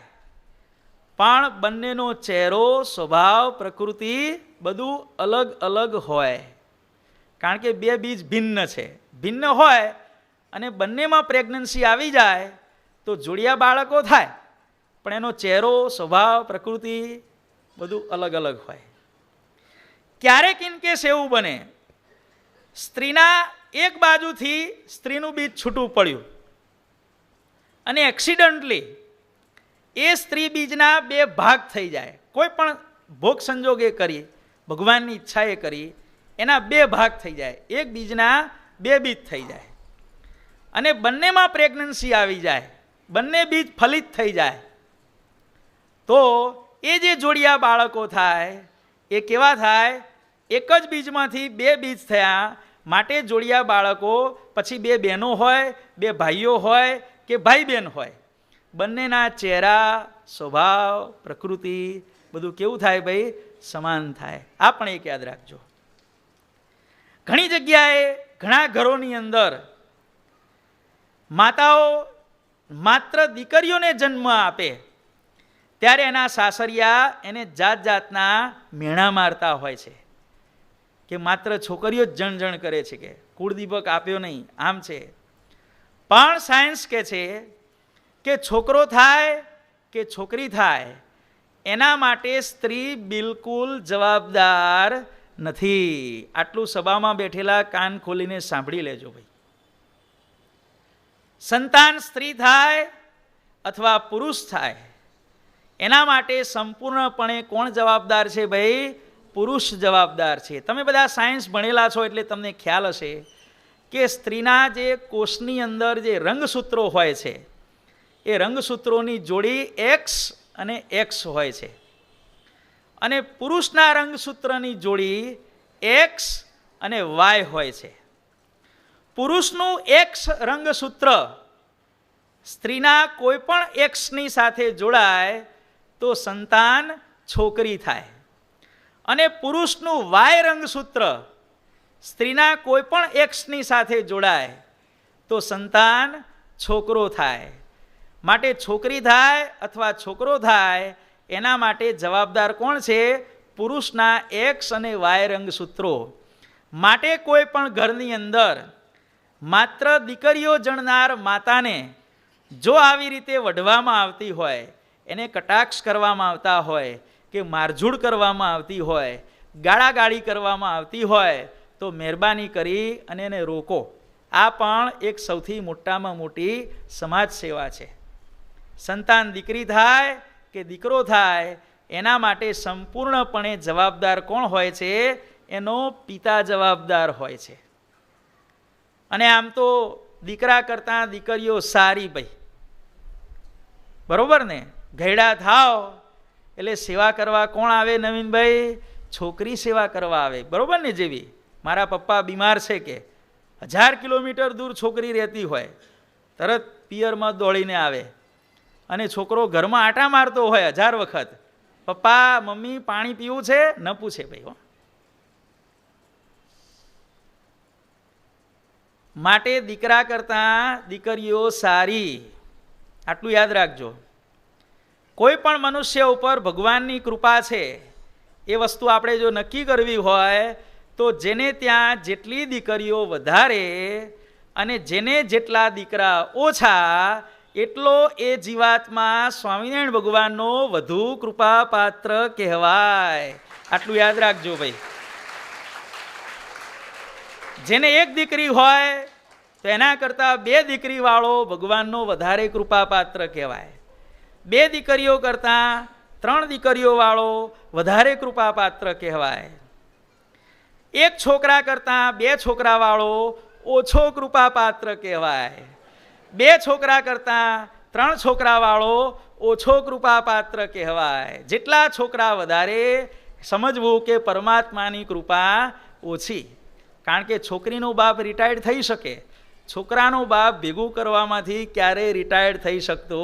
પણ બંનેનો ચહેરો, સ્વભાવ, પ્રકૃતિ બધું અલગ અલગ હોય. કારણ કે બે બીજ ભિન્ન છે. ભિન્ન હોય અને બંનેમાં પ્રેગ્નન્સી આવી જાય તો જોડિયા બાળકો થાય, પણ એનો ચહેરો, સ્વભાવ, પ્રકૃતિ બધું અલગ અલગ હોય. ક્યારેક ઇન કેસ એવું બને સ્ત્રીના એક બાજુથી સ્ત્રીનું બીજ છૂટું પડ્યું અને એક્સિડન્ટલી એ સ્ત્રી બીજના બે ભાગ થઈ જાય. કોઈ પણ ભોગ સંજોગે કરી, ભગવાનની ઈચ્છાએ કરી, એના બે ભાગ થઈ જાય. એક બીજના બે બીજ થઈ જાય અને બંનેમાં પ્રેગ્નન્સી આવી જાય, બંને બીજ ફલિત થઈ જાય તો એ જે જોડિયા બાળકો થાય એ કેવા થાય? એક જ બીજમાંથી બે બીજ થયા. માટે જોડિયા બાળકો પછી બે બહેનો હોય, બે ભાઈઓ હોય કે ભાઈ બહેન હોય, બંનેના ચહેરા, સ્વભાવ, પ્રકૃતિ બધું કેવું થાય ભાઈ? સમાન થાય. આ પણ એક યાદ રાખજો. ઘણી જગ્યાએ ઘણા ઘરોની અંદર માતાઓ માત્ર દીકરીઓને જન્મ આપે ત્યારે એના સાસરિયા એને જાત જાતના મેણા મારતા હોય છે કે માત્ર છોકરીઓ જ જણ કરે છે, કે કુળદીપક આપ્યો નહીં, આમ છે. પણ સાયન્સ કહે છે કે છોકરો થાય કે છોકરી થાય એના માટે સ્ત્રી બિલકુલ જવાબદાર નથી. આટલું સભામાં બેઠેલા કાન ખોલીને સાંભળી લેજો ભાઈ. સંતાન સ્ત્રી થાય અથવા પુરુષ થાય એના માટે સંપૂર્ણપણે કોણ જવાબદાર છે ભાઈ? પુરુષ જવાબદાર છે. તમે બધા સાયન્સ ભણેલા છો એટલે તમને ખ્યાલ હશે કે સ્ત્રીના જે કોષની અંદર જે રંગસૂત્રો હોય છે એ રંગસૂત્રોની જોડી એક્સ અને એક્સ હોય છે અને પુરુષના રંગસૂત્રની જોડી એક્સ અને વાય હોય છે. પુરુષનું એક્સ રંગસૂત્ર સ્ત્રીના કોઈ પણ એક્સની સાથે જોડાય તો સંતાન છોકરી થાય અને પુરુષનું વાય રંગસૂત્ર સ્ત્રીના કોઈ પણ એક્સની સાથે જોડાય તો સંતાન છોકરો થાય. માટે છોકરી થાય અથવા છોકરો થાય એના માટે જવાબદાર કોણ છે? પુરુષના એક્સ અને વાય રંગસૂત્રો. માટે કોઈ પણ ઘરની અંદર માત્ર દીકરીઓ જણનાર માતાને જો આવી રીતે વઢવામાં આવતી હોય, એને કટાક્ષ કરવામાં આવતા હોય કે મારઝૂડ કરવામાં આવતી હોય, ગાળાગાળી કરવામાં આવતી હોય તો મહેરબાની કરી અને એને રોકો. આ પણ એક સૌથી મોટામાં મોટી સમાજ સેવા છે. સંતાન દીકરી થાય કે દીકરો થાય એના માટે સંપૂર્ણપણે જવાબદાર કોણ હોય છે? એનો પિતા જવાબદાર હોય છે. અને આમ તો દીકરા કરતાં દીકરીઓ સારી ભાઈ, બરોબર ને? ઘરડા થાવ એટલે સેવા કરવા કોણ આવે નવીનભાઈ? છોકરી સેવા કરવા આવે, બરોબર ને? જેવી મારા પપ્પા બીમાર છે કે 1000 કિલોમીટર દૂર છોકરી રહેતી હોય, તરત પિયરમાં દોડીને આવે અને છોકરો ઘરમાં આટા મારતો હોય 1000 વખત, પપ્પા મમ્મી પાણી પીવું છે? ન પૂછે ભાઈ. માટે દીકરા કરતાં દીકરીઓ સારી. આટલું યાદ રાખજો. કોઈ પણ મનુષ્ય ઉપર ભગવાનની કૃપા છે એ વસ્તુ આપણે જો નક્કી કરવી હોય તો જેને ત્યાં જેટલી દીકરીઓ વધારે અને જેને જેટલા દીકરા ઓછા એટલો એ જીવાત્મા સ્વામિનારાયણ ભગવાનનો વધુ કૃપાપાત્ર કહેવાય. આટલું યાદ રાખજો ભાઈ. જેને એક દીકરી હોય તો એના કરતાં 2 દીકરી વાળો ભગવાનનો વધારે કૃપાપાત્ર કહેવાય. 2 દીકરીઓ કરતાં 3 દીકરીઓ વાળો વધારે કૃપાપાત્ર કહેવાય. 1 છોકરા કરતાં 2 છોકરા વાળો ઓછો કૃપાપાત્ર કહેવાય. 2 છોકરા કરતાં 3 છોકરા વાળો ઓછો કૃપાપાત્ર કહેવાય. જેટલા છોકરા વધારે સમજવું કે પરમાત્માની કૃપા ઓછી. કારણ કે છોકરીનો બાપ રિટાયર્ડ થઈ શકે, છોકરાનો બાપ ભેગું કરવામાંથી ક્યારેય રિટાયર્ડ થઈ શકતો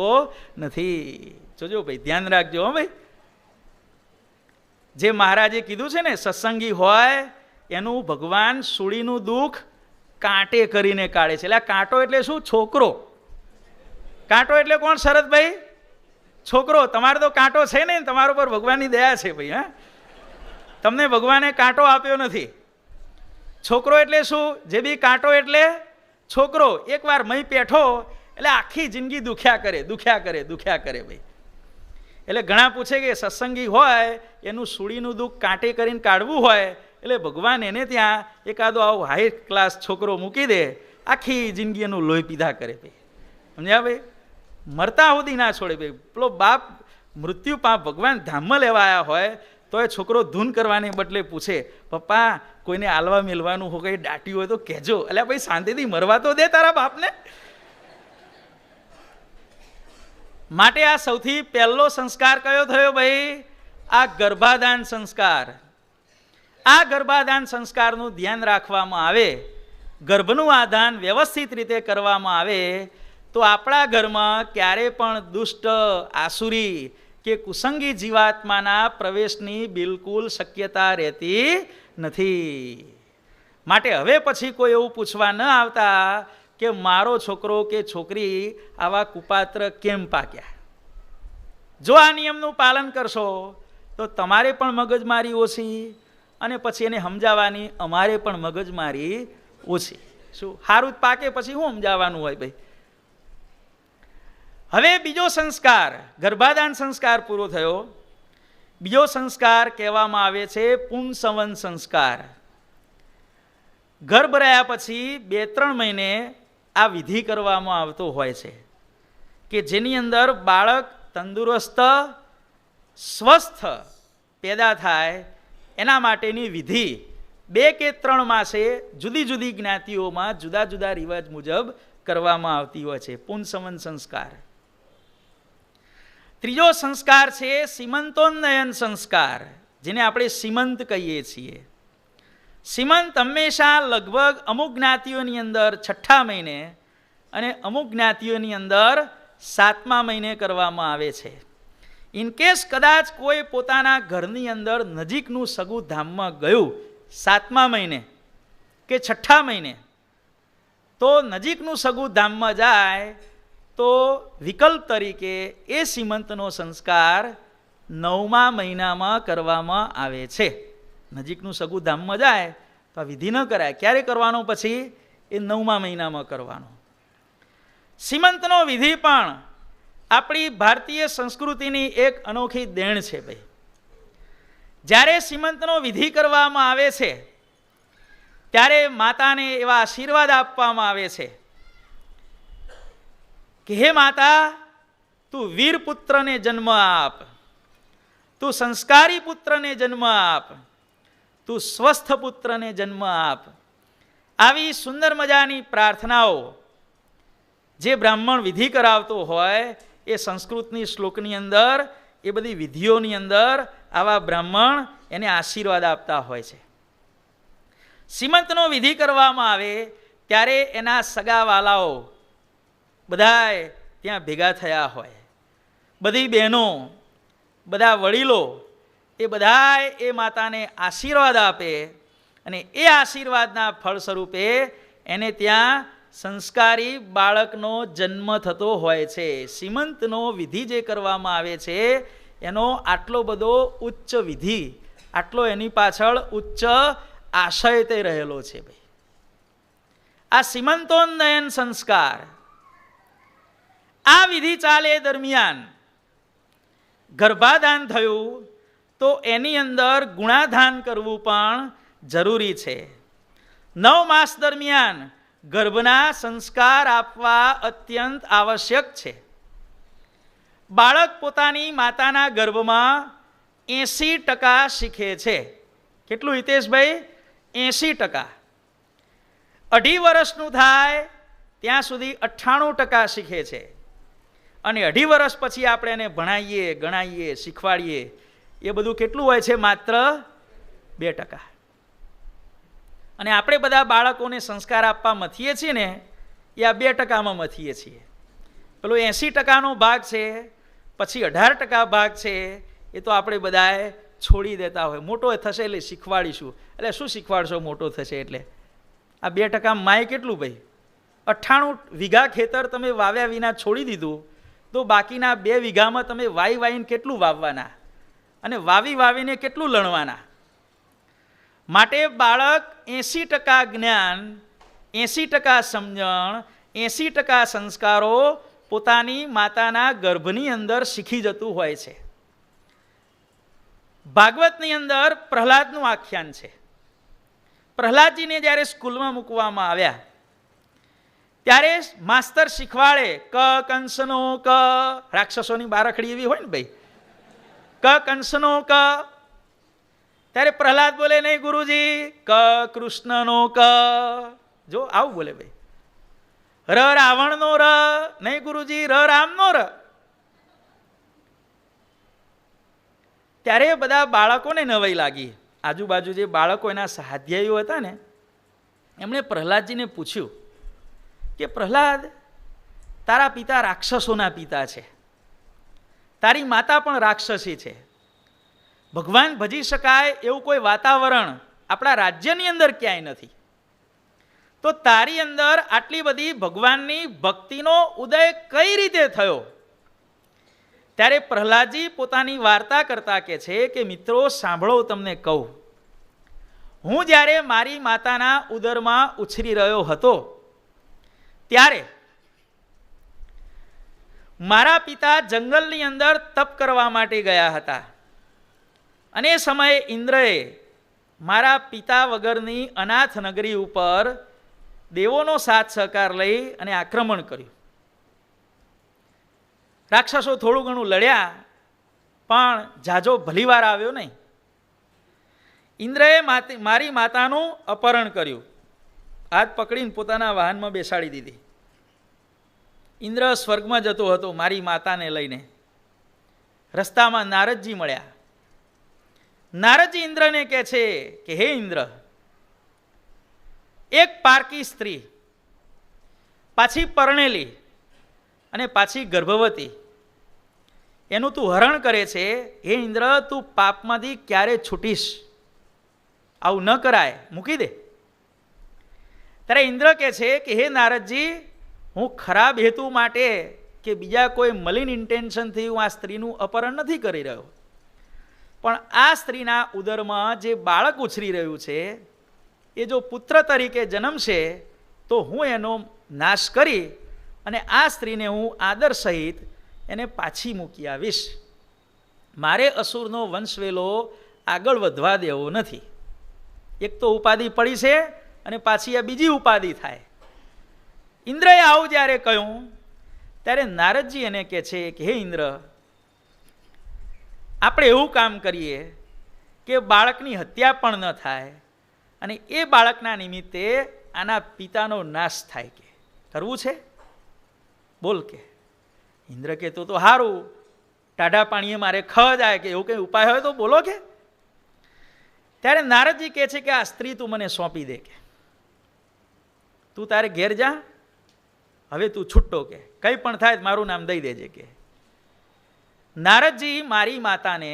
નથી. જોજો ભાઈ, ધ્યાન રાખજો ભાઈ. જે મહારાજે કીધું છે ને, સત્સંગી હોય એનું ભગવાન સૂળીનું દુઃખ કાંટે કરીને કાઢે છે. એટલે કાંટો એટલે શું? છોકરો. કાંટો એટલે કોણ શરદભાઈ? છોકરો. તમારે તો કાંટો છે ને, તમારા પર ભગવાનની દયા છે ભાઈ. હા, તમને ભગવાને કાંટો આપ્યો નથી. છોકરો એટલે શું? જે બી કાંટો એટલે છોકરો. એકવાર મહી પેઠો એટલે આખી જિંદગી દુખ્યા કરે ભાઈ. એટલે ઘણા પૂછે કે સત્સંગી હોય એનું સૂળીનું દુઃખ કાંટે કરીને કાઢવું હોય એટલે ભગવાન એને ત્યાં એકાદો આવો હાઈ ક્લાસ છોકરો મૂકી દે, આખી જિંદગી એનું લોહી પીધા કરે ભાઈ. સમજ્યા ભાઈ? મરતા સુધી ના છોડે ભાઈ. પેલો બાપ મૃત્યુ પાપ ભગવાન ધામમાં લેવા આવ્યા હોય તો એ છોકરો ધૂન કરવાને બદલે પૂછે, પપ્પા કોઈને આલવા મેલવાનું હોય, કંઈ દાટ્યું હોય તો કહેજો. એટલે ભાઈ શાંતિથી મરવા તો દે તારા બાપને. માટે આ સૌથી પહેલો સંસ્કાર કયો થયો ભાઈ? આ ગર્ભાધાન સંસ્કાર. આ ગર્ભાધાન સંસ્કારનું ધ્યાન રાખવામાં આવે, ગર્ભનું આધાન વ્યવસ્થિત રીતે કરવામાં આવે તો આપણા ઘરમાં ક્યારે પણ દુષ્ટ, આસુરી કે કુસંગી જીવાત્માના પ્રવેશની બિલકુલ શક્યતા રહેતી નથી. માટે હવે પછી કોઈ એવું પૂછવા ન આવતા કે મારો છોકરો કે છોકરી આવા કુપાત્ર કેમ પાક્યા. જો આ નિયમનું પાલન કરશો તો તમારે પણ મગજમારી ઓછી અને પછી એને સમજાવવાની અમારે પણ મગજમારી ઓછી. શું સારું જ પાકે પછી શું સમજાવવાનું હોય ભાઈ. હવે બીજો સંસ્કાર, ગર્ભાધાન સંસ્કાર પૂરો થયો. બીજો સંસ્કાર કહેવામાં આવે છે પુંસવન સંસ્કાર. ગર્ભ રહ્યા પછી 2-3 મહિને આ વિધિ કરવામાં આવતો હોય છે કે જેની અંદર બાળક તંદુરસ્ત, સ્વસ્થ પેદા થાય એના માટેની વિધિ 2 કે 3 માસે જુદી જુદી જ્ઞાતિઓમાં જુદા જુદા રિવાજ મુજબ કરવામાં આવતી હોય છે. પુંસવન સંસ્કાર. ત્રીજો સંસ્કાર છે સીમંતોન્નયન સંસ્કાર, જેને આપણે સીમંત કહીએ છીએ. સીમંત હંમેશા લગભગ અમુક જ્ઞાતિઓની અંદર 6ઠા મહિને અને અમુક જ્ઞાતિઓની અંદર 7મા મહિને કરવામાં આવે છે. ઇનકેસ કદાચ કોઈ પોતાના ઘરની અંદર નજીકનું સગું ધામમાં ગયું 7મા મહિને કે 6ઠા મહિને, તો નજીકનું સગું ધામમાં જાય તો વિકલ્પ તરીકે એ સીમંતનો સંસ્કાર 9મા મહિનામાં કરવામાં આવે છે. નજીકનું સગું ધામમાં જાય તો આ વિધિ ન કરાય. ક્યારે કરવાનો? પછી એ 9મા મહિનામાં કરવાનો. સીમંતનો વિધિ પણ આપણી ભારતીય સંસ્કૃતિની એક અનોખી દેણ છે ભાઈ. જ્યારે સીમંતનો વિધિ કરવામાં આવે છે ત્યારે માતાને એવા આશીર્વાદ આપવામાં આવે છે કે હે માતા, તું વીર પુત્રને જન્મ આપ, તું સંસ્કારી પુત્રને જન્મ આપ, તું સ્વસ્થ પુત્રને જન્મ આપ. આવી સુંદર મજાની પ્રાર્થનાઓ જે બ્રાહ્મણ વિધિ કરાવતો હોય એ સંસ્કૃતની શ્લોકની અંદર, એ બધી વિધિઓની અંદર આવા બ્રાહ્મણ એને આશીર્વાદ આપતા હોય છે. સીમંતનો વિધિ કરવામાં આવે ત્યારે એના સગાવાલાઓ બધાય ત્યાં ભેગા થયા હોય. બધી બહેનો, બધા વડીલો એ બધાય એ માતાને આશીર્વાદ આપે અને એ આશીર્વાદના ફળ સ્વરૂપે એને ત્યાં સંસ્કારી બાળકનો જન્મ થતો હોય છે. સીમંતનો વિધિ જે કરવામાં આવે છે એનો આટલો બધો ઉચ્ચ વિધિ, આટલો એની પાછળ ઉચ્ચ આશય તે રહેલો છે ભાઈ. આ સીમંતોન્નયન સંસ્કાર, આ વિધિ ચાલે દરમિયાન ગર્ભાધાન થયું તો એની અંદર ગુણાધાન કરવું પણ જરૂરી છે. 9 માસ દરમિયાન ગર્ભના સંસ્કાર આપવા અત્યંત આવશ્યક છે. બાળક પોતાની માતાના ગર્ભમાં 80% શીખે છે. કેટલું હિતેશભાઈ? 80%. 2.5 વર્ષનું થાય ત્યાં સુધી 98% શીખે છે. અને 2.5 વર્ષ પછી આપણે એને ભણાવીએ, ગણાવીએ, શીખવાડીએ, એ બધું કેટલું હોય છે? માત્ર 2%. અને આપણે બધા બાળકોને સંસ્કાર આપવા મથીએ છીએ ને, એ આ 2%માં મથીએ છીએ. પેલો 80%નો ભાગ છે, પછી 18% ભાગ છે, એ તો આપણે બધાએ છોડી દેતા હોય. મોટો થશે એટલે શીખવાડીશું. એટલે શું શીખવાડશો મોટો થશે એટલે? આ 2% માય કેટલું ભાઈ? 98 વીઘા ખેતર તમે વાવ્યા વિના છોડી દીધું, તો બાકીના 2 વીઘામાં તમે વાવીને કેટલું વાવવાના, અને વાવીને કેટલું લણવાના? માટે બાળક 80% જ્ઞાન, 80% સમજણ, 80% સંસ્કારો પોતાની માતાના ગર્ભની અંદર શીખી જતું હોય છે. ભાગવતની અંદર પ્રહલાદનું આખ્યાન છે. પ્રહલાદજીને જ્યારે સ્કૂલમાં મૂકવામાં આવ્યા ત્યારે માસ્તર શીખવાડે ક કંસનો ક, રાક્ષસોની બારખડી એવી હોય ને ભાઈ, ક કંસનો ક. ત્યારે પ્રહલાદ બોલે, નહીં ગુરુજી, ક કૃષ્ણનો ક. જો આવું બોલે ભાઈ. ર રાવણનો ર, નહીં ગુરુજી, ર રામનો ર. ત્યારે બધા બાળકોને નવાઈ લાગી. આજુબાજુ જે બાળકો એના સ્વાધ્યાયીઓ હતા ને, એમણે પ્રહલાદજીને પૂછ્યું કે પ્રહલાદ, તારા પિતા રાક્ષસોના પિતા છે, તારી માતા પણ રાક્ષસી છે, ભગવાન ભજી શકાય એવું કોઈ વાતાવરણ આપણા રાજ્યની અંદર ક્યાંય નથી, તો તારી અંદર આટલી બધી ભગવાનની ભક્તિનો ઉદય કઈ રીતે થયો? ત્યારે પ્રહલાદજી પોતાની વાર્તા કરતા કહે છે કે મિત્રો સાંભળો, તમને કહું. હું જ્યારે મારી માતાના ઉદરમાં ઉછરી રહ્યો હતો ત્યારે મારા પિતા જંગલની અંદર તપ કરવા માટે ગયા હતા, અને એ સમયે ઇન્દ્રએ મારા પિતા વગરની અનાથ નગરી ઉપર દેવોનો સાથ સહકાર લઈ અને આક્રમણ કર્યું. રાક્ષસો થોડું ઘણું લડ્યા, પણ જાજો ભલીવાર આવ્યો નહીં. ઇન્દ્રએ મારી માતાનું અપહરણ કર્યું, હાથ પકડીને પોતાના વાહનમાં બેસાડી દીધી. ઇન્દ્ર સ્વર્ગમાં જતો હતો મારી માતાને લઈને. રસ્તામાં નારદજી મળ્યા. નારદજી ઇન્દ્રને કહે છે કે હે ઇન્દ્ર, એક પારકી સ્ત્રી, પાછી પરણેલી અને પાછી ગર્ભવતી, એનું તું હરણ કરે છે. હે ઇન્દ્ર, તું પાપમાંથી ક્યારે છૂટીશ? આવું ન કરાય, મૂકી દે. ત્યારે ઇન્દ્ર કહે છે કે હે નારદજી, હું ખરાબ હેતુ માટે કે બીજા કોઈ મલિન ઇન્ટેન્શનથી હું આ સ્ત્રીનું અપહરણ નથી કરી રહ્યો, પણ આ સ્ત્રીના ઉદરમાં જે બાળક ઉછરી રહ્યું છે એ જો પુત્ર તરીકે જન્મશે તો હું એનો નાશ કરી અને આ સ્ત્રીને હું આદર સહિત એને પાછી મૂકી આવીશ. મારે અસુરનો વંશવેલો આગળ વધવા દેવો નથી. એક તો ઉપાધિ પડી છે અને પાછી આ બીજી ઉપાધિ થાય. ઇન્દ્રએ આવું જ્યારે કહ્યું ત્યારે નારદજી એને કહે છે કે હે ઇન્દ્ર, આપણે એવું કામ કરીએ કે બાળકની હત્યા પણ ન થાય અને એ બાળકના નિમિત્તે આના પિતાનો નાશ થાય. કે કરવું છે? બોલ. કે ઇન્દ્ર કે તો સારું, ટાઢા પાણીએ મારે ખ જાય, કે એવું કંઈ ઉપાય હોય તો બોલો. કે ત્યારે નારદજી કહે છે કે આ સ્ત્રી તું મને સોંપી દે, કે તું તારે ઘેર જા, હવે તું છૂટો, કે કંઈ પણ થાય મારું નામ દઈ દેજે. કે નારદજી મારી માતાને,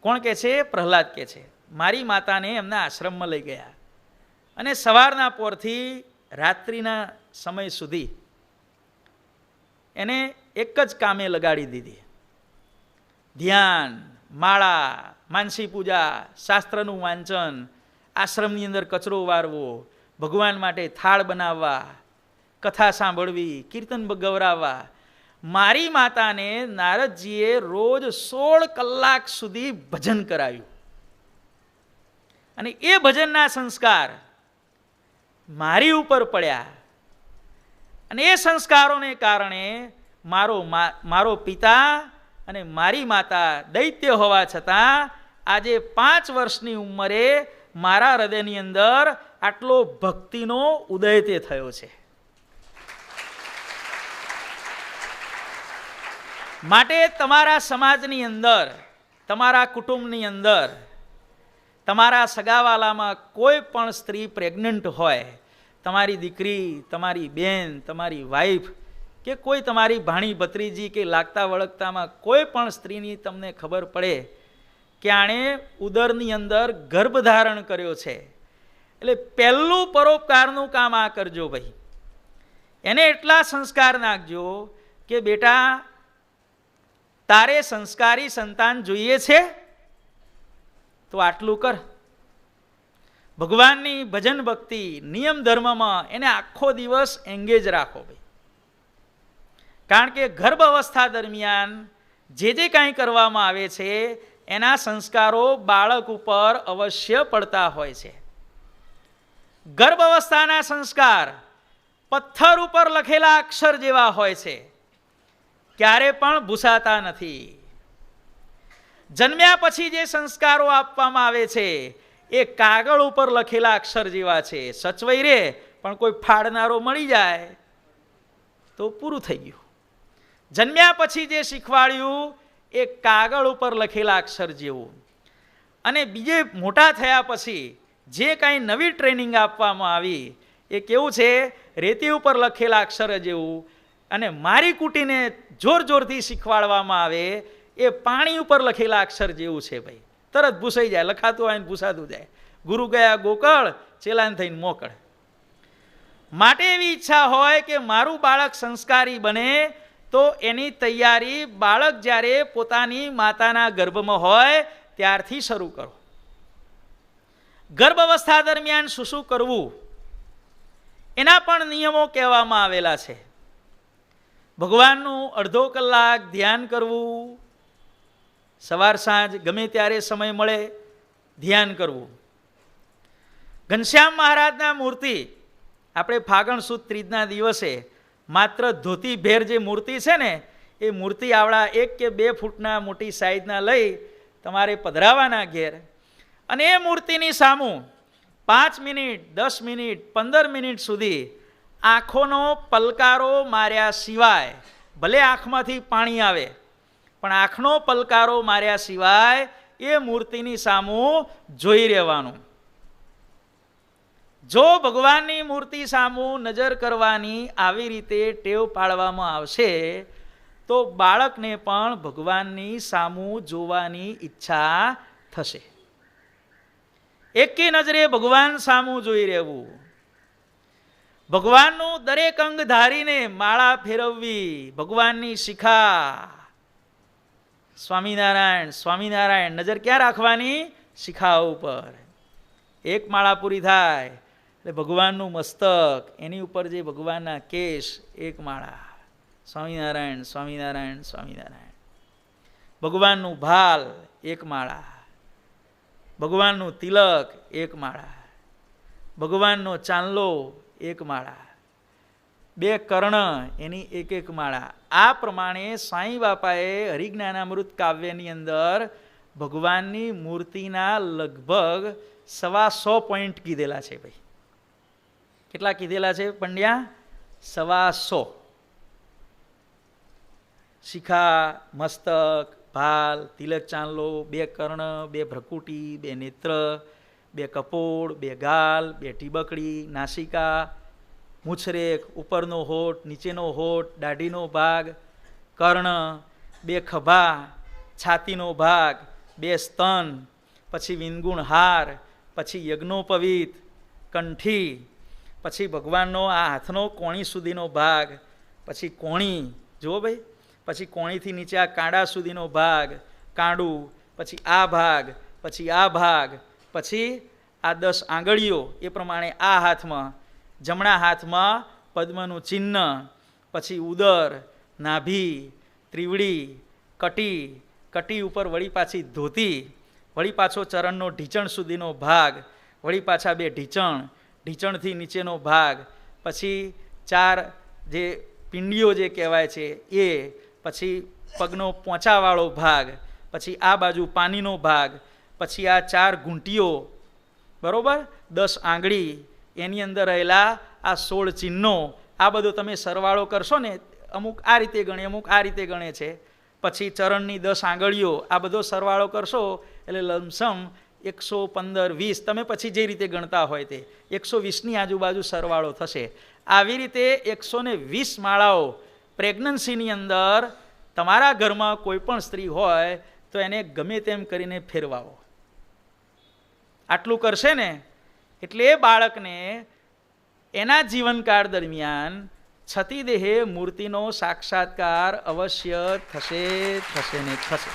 કોણ કહે છે? પ્રહલાદ કહે છે, મારી માતાને એમના આશ્રમમાં લઈ ગયા અને સવારના પોરથી રાત્રિના સમય સુધી એને એક જ કામે લગાડી દીધી. ધ્યાન, માળા, માનસી પૂજા, શાસ્ત્રનું વાંચન, આશ્રમની અંદર કચરો વારવો, ભગવાન માટે થાળ બનાવવા, કથા સાંભળવી, કીર્તન ગવરાવવા. મારી માતાને નારદજીએ રોજ 16 કલાક સુધી ભજન કરાવ્યું. અને એ ભજનના સંસ્કાર મારી ઉપર પડ્યા. અને એ સંસ્કારોને કારણે મારો પિતા અને મારી માતા દૈત્ય હોવા છતાં આજે 5 વર્ષની ઉંમરે મારા હૃદયની અંદર આટલો ભક્તિનો ઉદય તે થયો છે. માટે તમારા સમાજની અંદર, તમારા કુટુંબની અંદર, તમારા સગાવાલામાં કોઈ પણ સ્ત્રી પ્રેગ્નન્ટ હોય, તમારી દીકરી, તમારી બેન, તમારી વાઈફ કે કોઈ તમારી ભાણી ભત્રીજી કે લાગતા વળગતામાં કોઈ પણ સ્ત્રીની તમને ખબર પડે કે આણે ઉદરની અંદર ગર્ભધારણ કર્યો છે, એટલે પહેલું પરોપકારનું કામ આ કરજો ભાઈ. એને એટલા સંસ્કાર નાખજો કે બેટા તારે સંસ્કારી સંતાન જોઈએ છે તો આટલું કર. ભગવાનની ભજન ભક્તિ નિયમ ધર્મમાં એને આખો દિવસ એંગેજ રાખો ભાઈ. કારણ કે ગર્ભ અવસ્થા દરમિયાન જે કાંઈ કરવામાં આવે છે એના સંસ્કારો બાળક ઉપર અવશ્ય પડતા હોય છે. ગર્ભ અવસ્થાના સંસ્કાર પથ્થર ઉપર લખેલા અક્ષર જેવા હોય છે, ક્યારે પણ ભૂસાતા નથી. જન્મ્યા પછી જે સંસ્કારો આપવામાં આવે છે એ કાગળ ઉપર લખેલા અક્ષર જેવા છે, સચવાઈ રહે પણ કોઈ ફાડનારો મળી જાય તો પૂરું થઈ ગયું. જન્મ્યા પછી જે શીખવાડ્યું એ કાગળ ઉપર લખેલા અક્ષર જેવું. અને બીજે મોટા થયા પછી જે કાંઈ નવી ટ્રેનિંગ આપવામાં આવી એ કેવું છે, રેતી ઉપર લખેલા અક્ષર જેવું. અને મારી કુટીને જોર જોરથી શીખવાડવામાં આવે એ પાણી ઉપર લખેલા અક્ષર જેવું છે ભાઈ. તરત ભૂસાઈ જાય, લખાતું હોય ને ભૂસાતું જાય. ગુરુ ગયા ગોકળ, ચેલાન થઈને મોકળ. માટે એવી ઈચ્છા હોય કે મારું બાળક સંસ્કારી બને તો એની તૈયારી બાળક જ્યારે પોતાની માતાના ગર્ભમાં હોય ત્યારથી શરૂ કરો. ગર્ભ અવસ્થા દરમિયાન શું શું કરવું એના પણ નિયમો કહેવામાં આવેલા છે. ભગવાનનું અડધો કલાક ધ્યાન કરવું, સવાર સાંજ ગમે ત્યારે સમય મળે ધ્યાન કરવું. ઘનશ્યામ મહારાજના મૂર્તિ આપણે ફાગણ સુદ ત્રીજના દિવસે માત્ર ધોતી ભેર જે મૂર્તિ છે ને એ મૂર્તિ આવડા 1 કે 2 ફૂટના મોટી સાઈઝના લઈ તમારે પધરાવાના ઘેર. અને એ મૂર્તિની સામું 5 મિનિટ, 10 મિનિટ, 15 મિનિટ સુધી આંખોનો પલકારો માર્યા સિવાય, ભલે આંખમાંથી પાણી આવે પણ આંખનો પલકારો માર્યા સિવાય એ મૂર્તિની સામું જોઈ રહેવાનું. જો ભગવાનની મૂર્તિ સામું નજર કરવાની આવી રીતે ટેવ પાડવામાં આવશે તો બાળકને પણ ભગવાનની સામું જોવાની ઈચ્છા થશે. એકી નજરે ભગવાન સામું જોઈ રહેવું. ભગવાનનું દરેક અંગ ધારીને માળા ફેરવવી, ભગવાનની શિખા. સ્વામિનારાયણ સ્વામિનારાયણ નજર ક્યાં રાખવાની? શિખા ઉપર. એક માળા પૂરી થાય એટલે ભગવાનનું મસ્તક, એની ઉપર જે ભગવાનના કેશ, એક માળા. સ્વામિનારાયણ સ્વામિનારાયણ સ્વામિનારાયણ. ભગવાનનું ભાલ, એક માળા. ભગવાનનું તિલક, એક માળા. ભગવાનનો ચાંદલો, એક માળા. 2 કર્ણ, એની એક માળા. આ પ્રમાણે સાંઈ બાપાએ હરિજ્ઞાનામૃત કાવ્યની અંદર ભગવાનની મૂર્તિના લગભગ 125 પોઈન્ટ કીધેલા છે ભાઈ. કેટલા કીધેલા છે પંડ્યા? 125. શિખા, મસ્તક, ભાલ, તિલક, ચાંદલો, 2 કર્ણ, 2 ભ્રકુટી, 2 નેત્ર, 2 કપોળ, 2 ગાલ, 2 ટીબકડી, નાસિકા, મૂછરેખ, ઉપરનો હોઠ, નીચેનો હોઠ, દાઢીનો ભાગ, કર્ણ, 2 ખભા, છાતીનો ભાગ, 2 સ્તન, પછી વિનગુણ હાર, પછી યજ્ઞોપવિત, કંઠી, પછી ભગવાનનો આ હાથનો કોણી સુધીનો ભાગ, પછી કોણી, જુઓ ભાઈ, પછી કોણીથી નીચે આ કાંડા સુધીનો ભાગ, કાંડું, પછી આ ભાગ, પછી આ ભાગ, પછી આ 10 આંગળીઓ, એ પ્રમાણે આ હાથમાં, જમણા હાથમાં પદ્મનું ચિહ્ન, પછી ઉદર, નાભી, ત્રિવડી, કટી, કટી ઉપર વળી પાછી ધોતી, વળી પાછો ચરણનો ઢીંચણ સુધીનો ભાગ, વળી પાછા 2 ઢીંચણ, ઢીંચણથી નીચેનો ભાગ, પછી 4 જે પિંડીઓ જે કહેવાય છે એ, પછી પગનો પોંચાવાળો ભાગ, પછી આ બાજુ પાનીનો ભાગ, પછી આ 4 ઘૂંટીઓ, બરોબર, 10 આંગળી, એની અંદર રહેલા આ 16 ચિહ્નો, આ બધો તમે સરવાળો કરશો ને, અમુક આ રીતે ગણે, અમુક આ રીતે ગણે છે, પછી ચરણની 10 આંગળીઓ, આ બધો સરવાળો કરશો એટલે લમસમ 115, 20, તમે પછી જે રીતે ગણતા હોય તે 120ની આજુબાજુ સરવાળો થશે. આવી રીતે 120 માળાઓ પ્રેગ્નન્સીની અંદર તમારા ઘરમાં કોઈ પણ સ્ત્રી હોય તો એને ગમે તેમ કરીને ફેરવાવો. આટલું કરશે ને એટલે એ બાળકને એના જીવનકાળ દરમિયાન છતીદેહે મૂર્તિનો સાક્ષાત્કાર અવશ્ય થશે ને થશે.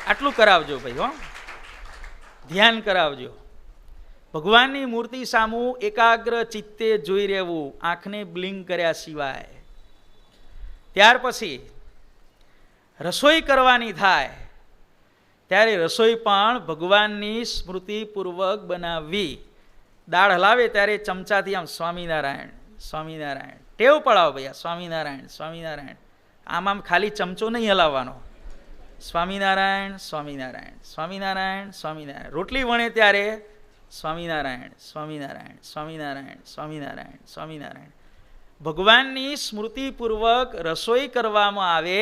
આટલું કરાવજો ભાઈ, હો, ધ્યાન કરાવજો. ભગવાનની મૂર્તિ સામું એકાગ્ર ચિત્તે જોઈ રહેવું, આંખને બ્લિંક કર્યા સિવાય. ત્યાર પછી રસોઈ કરવાની થાય ત્યારે રસોઈ પણ ભગવાનની સ્મૃતિપૂર્વક બનાવવી. દાળ હલાવે ત્યારે ચમચાથી આમ સ્વામિનારાયણ સ્વામિનારાયણ ટેવ પડાવો ભાઈ, સ્વામિનારાયણ સ્વામિનારાયણ. આમ ખાલી ચમચો નહીં હલાવવાનો, સ્વામિનારાયણ સ્વામિનારાયણ સ્વામિનારાયણ સ્વામિનારાયણ. રોટલી વણે ત્યારે સ્વામિનારાયણ સ્વામિનારાયણ સ્વામિનારાયણ સ્વામિનારાયણ સ્વામિનારાયણ. ભગવાનની સ્મૃતિપૂર્વક રસોઈ કરવામાં આવે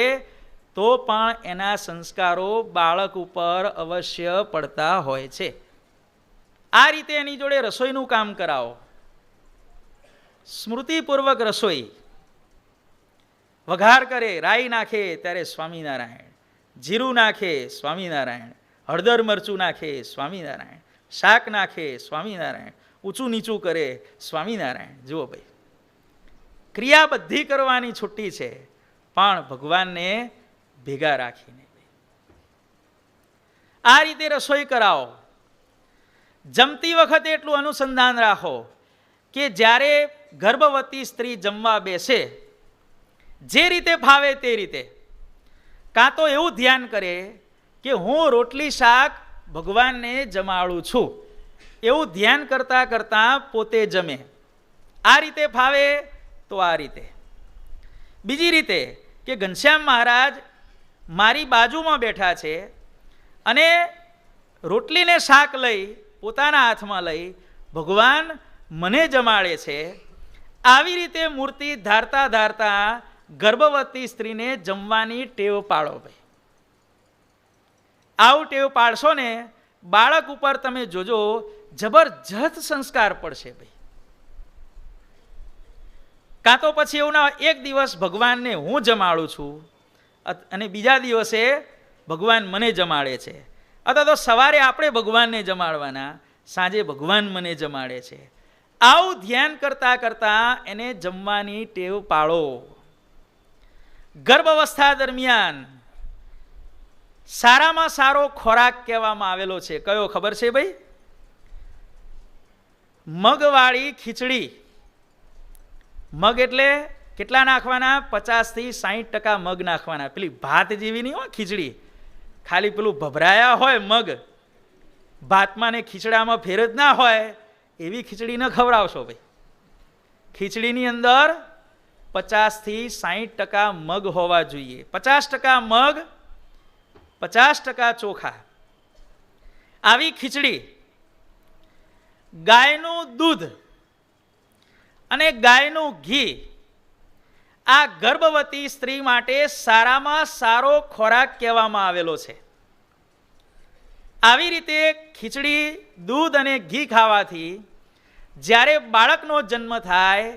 તો પણ એના સંસ્કારો બાળક ઉપર અવશ્ય પડતા હોય છે. આ રીતે એની જોડે રસોઈનું કામ કરાવો. સ્મૃતિપૂર્વક રસોઈ. વઘાર કરે, રાઈ નાખે ત્યારે સ્વામિનારાયણ, જીરું નાખે સ્વામિનારાયણ, હળદર મરચું નાખે સ્વામિનારાયણ, શાક નાખે સ્વામિનારાયણ, ઊંચું નીચું કરે સ્વામિનારાયણ. જુઓ ભાઈ, ક્રિયા બધી કરવાની છૂટી છે, પણ ભગવાનને ભેગા રાખીને આ રીતે રસોઈ કરાવો. જમતી વખતે એટલું અનુસંધાન રાખો કે જ્યારે ગર્ભવતી સ્ત્રી જમવા બેસે, જે રીતે ફાવે તે રીતે, કાં તો એવું ધ્યાન કરે કે હું રોટલી શાક ભગવાનને જમાડું છું, એવું ધ્યાન કરતાં કરતાં પોતે જમે. આ રીતે ફાવે તો આ રીતે. બીજી રીતે કે ઘનશ્યામ મહારાજ મારી બાજુમાં બેઠા છે અને રોટલીને શાક લઈ પોતાના હાથમાં લઈ ભગવાન મને જમાડે છે. આવી રીતે મૂર્તિ ધારતા ધારતા ગર્ભવતી સ્ત્રીને જમવાની ટેવ પાડો ભાઈ. આવું ટેવ પાડશો ને, બાળક ઉપર તમે જોજો જબરજસ્ત સંસ્કાર પડશે ભાઈ. કાં તો પછી એવું ના, એક દિવસ ભગવાનને હું જમાડું છું અને બીજા દિવસે ભગવાન મને જમાડે છે, અથવા તો સવારે આપણે ભગવાનને જમાડવાના, સાંજે ભગવાન મને જમાડે છે. આવું ધ્યાન કરતાં કરતાં એને જમવાની ટેવ પાડો. ગર્ભાવસ્થા દરમિયાન સારામાં સારો ખોરાક કહેવામાં આવેલો છે કયો ખબર છે ભાઈ? મગવાળી ખીચડી. મગ એટલે કેટલા નાખવાના? 50 થી 60% મગ નાખવાના. પેલી ભાત જેવી નહીં હોય ખીચડી, ખાલી પેલું ભભરાયા હોય મગ, ભાતમાં ને ખીચડામાં ફેર જ ના હોય એવી ખીચડી ન ખવડાવશો ભાઈ. ખીચડીની અંદર 50 થી 60% મગ હોવા જોઈએ. 50% મગ, 50% ચોખા. આવી ખીચડી. ગાયનું દૂધ અને ગાયનું ઘી આ ગર્ભવતી સ્ત્રી માટે સારામાં સારો ખોરાક કહેવામાં આવેલો છે. આવી રીતે ખીચડી, દૂધ અને ઘી ખાવાથી જ્યારે બાળકનો જન્મ થાય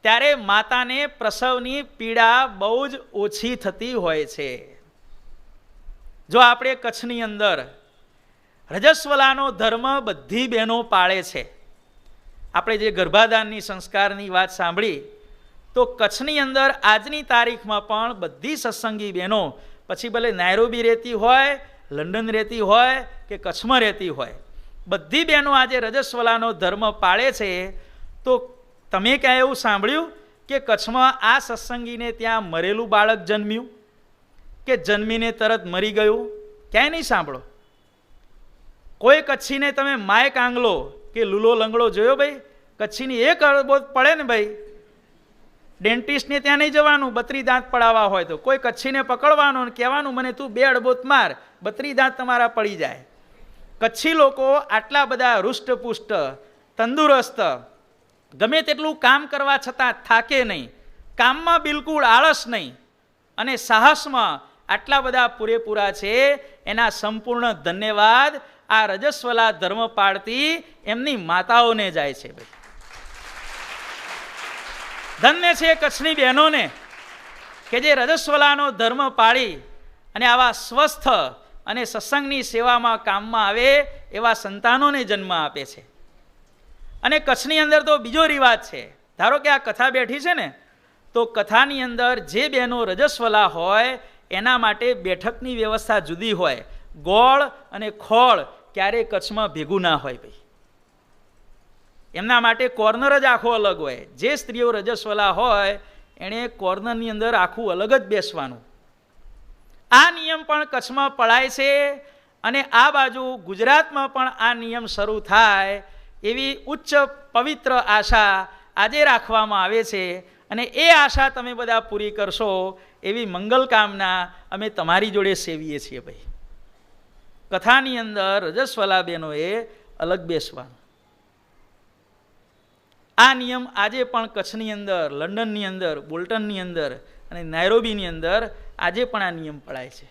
ત્યારે માતાને પ્રસવની પીડા બહુ જ ઓછી થતી હોય છે. જો આપણે કચ્છની અંદર રજસ્વલાનો ધર્મ બધી બહેનો પાળે છે. આપણે જે ગર્ભાધાનની સંસ્કારની વાત સાંભળી તો કચ્છની અંદર આજની તારીખમાં પણ બધી સત્સંગી બહેનો, પછી ભલે નાયરોબી રહેતી હોય લંડન રહેતી હોય કે કચ્છમાં રહેતી હોય, બધી બહેનો આજે રજસ્વલાનો ધર્મ પાળે છે. તો તમે ક્યાં એવું સાંભળ્યું કે કચ્છમાં આ સત્સંગીને ત્યાં મરેલું બાળક જન્મ્યું કે જન્મીને તરત મરી ગયું? ક્યાંય નહીં સાંભળો. કોઈ કચ્છીને તમે માય કાંગલો કે લૂલો લંગડો જોયો ભાઈ? કચ્છીની એક અડબોત પડે ને ભાઈ, ડેન્ટિસ્ટને ત્યાં નહીં જવાનું 32 દાંત પડાવવા હોય તો. કોઈ કચ્છીને પકડવાનું અને કહેવાનું મને તું 2 અડબોત માર, 32 દાંત તમારા પડી જાય. કચ્છી લોકો આટલા બધા હૃષ્ટપુષ્ટ, તંદુરસ્ત, ગમે તેટલું કામ કરવા છતાં થાકે નહીં, કામમાં બિલકુલ આળસ નહીં, અને સાહસમાં આટલા બધા પૂરેપૂરા છે. એના સંપૂર્ણ ધન્યવાદ આ રજસ્વલા ધર્મ પાળતી એમની માતાઓને જાય છે. ભાઈ ધન્ય છે કચ્છની બહેનોને કે જે રજસ્વલાનો ધર્મ પાળી અને આવા સ્વસ્થ અને સત્સંગની સેવામાં કામમાં આવે એવા સંતાનોને જન્મ આપે છે. અને કચ્છની અંદર તો બીજો રિવાજ છે. ધારો કે આ કથા બેઠી છે ને, તો કથાની અંદર જે બહેનો રજસ્વલા હોય એના માટે બેઠકની વ્યવસ્થા જુદી હોય. ગોળ અને ખોળ ક્યારેય કચ્છમાં ભેગું ના હોય ભાઈ. એમના માટે કોર્નર જ આખો અલગ હોય. જે સ્ત્રીઓ રજસ્વલા હોય એણે કોર્નરની અંદર આખું અલગ જ બેસવાનું. આ નિયમ પણ કચ્છમાં પળાય છે. અને આ બાજુ ગુજરાતમાં પણ આ નિયમ શરૂ થાય એવી ઉચ્ચ પવિત્ર આશા આજે રાખવામાં આવે છે. અને એ આશા તમે બધા પૂરી કરશો એવી મંગલ કામના અમે તમારી જોડે સેવીએ છીએ ભાઈ. કથાની અંદર રજસ્વલા બહેનોએ અલગ બેસવાનું. આ નિયમ આજે પણ કચ્છની અંદર, લંડનની અંદર, બોલ્ટનની અંદર અને નાયરોબીની અંદર આજે પણ આ નિયમ પળાય છે.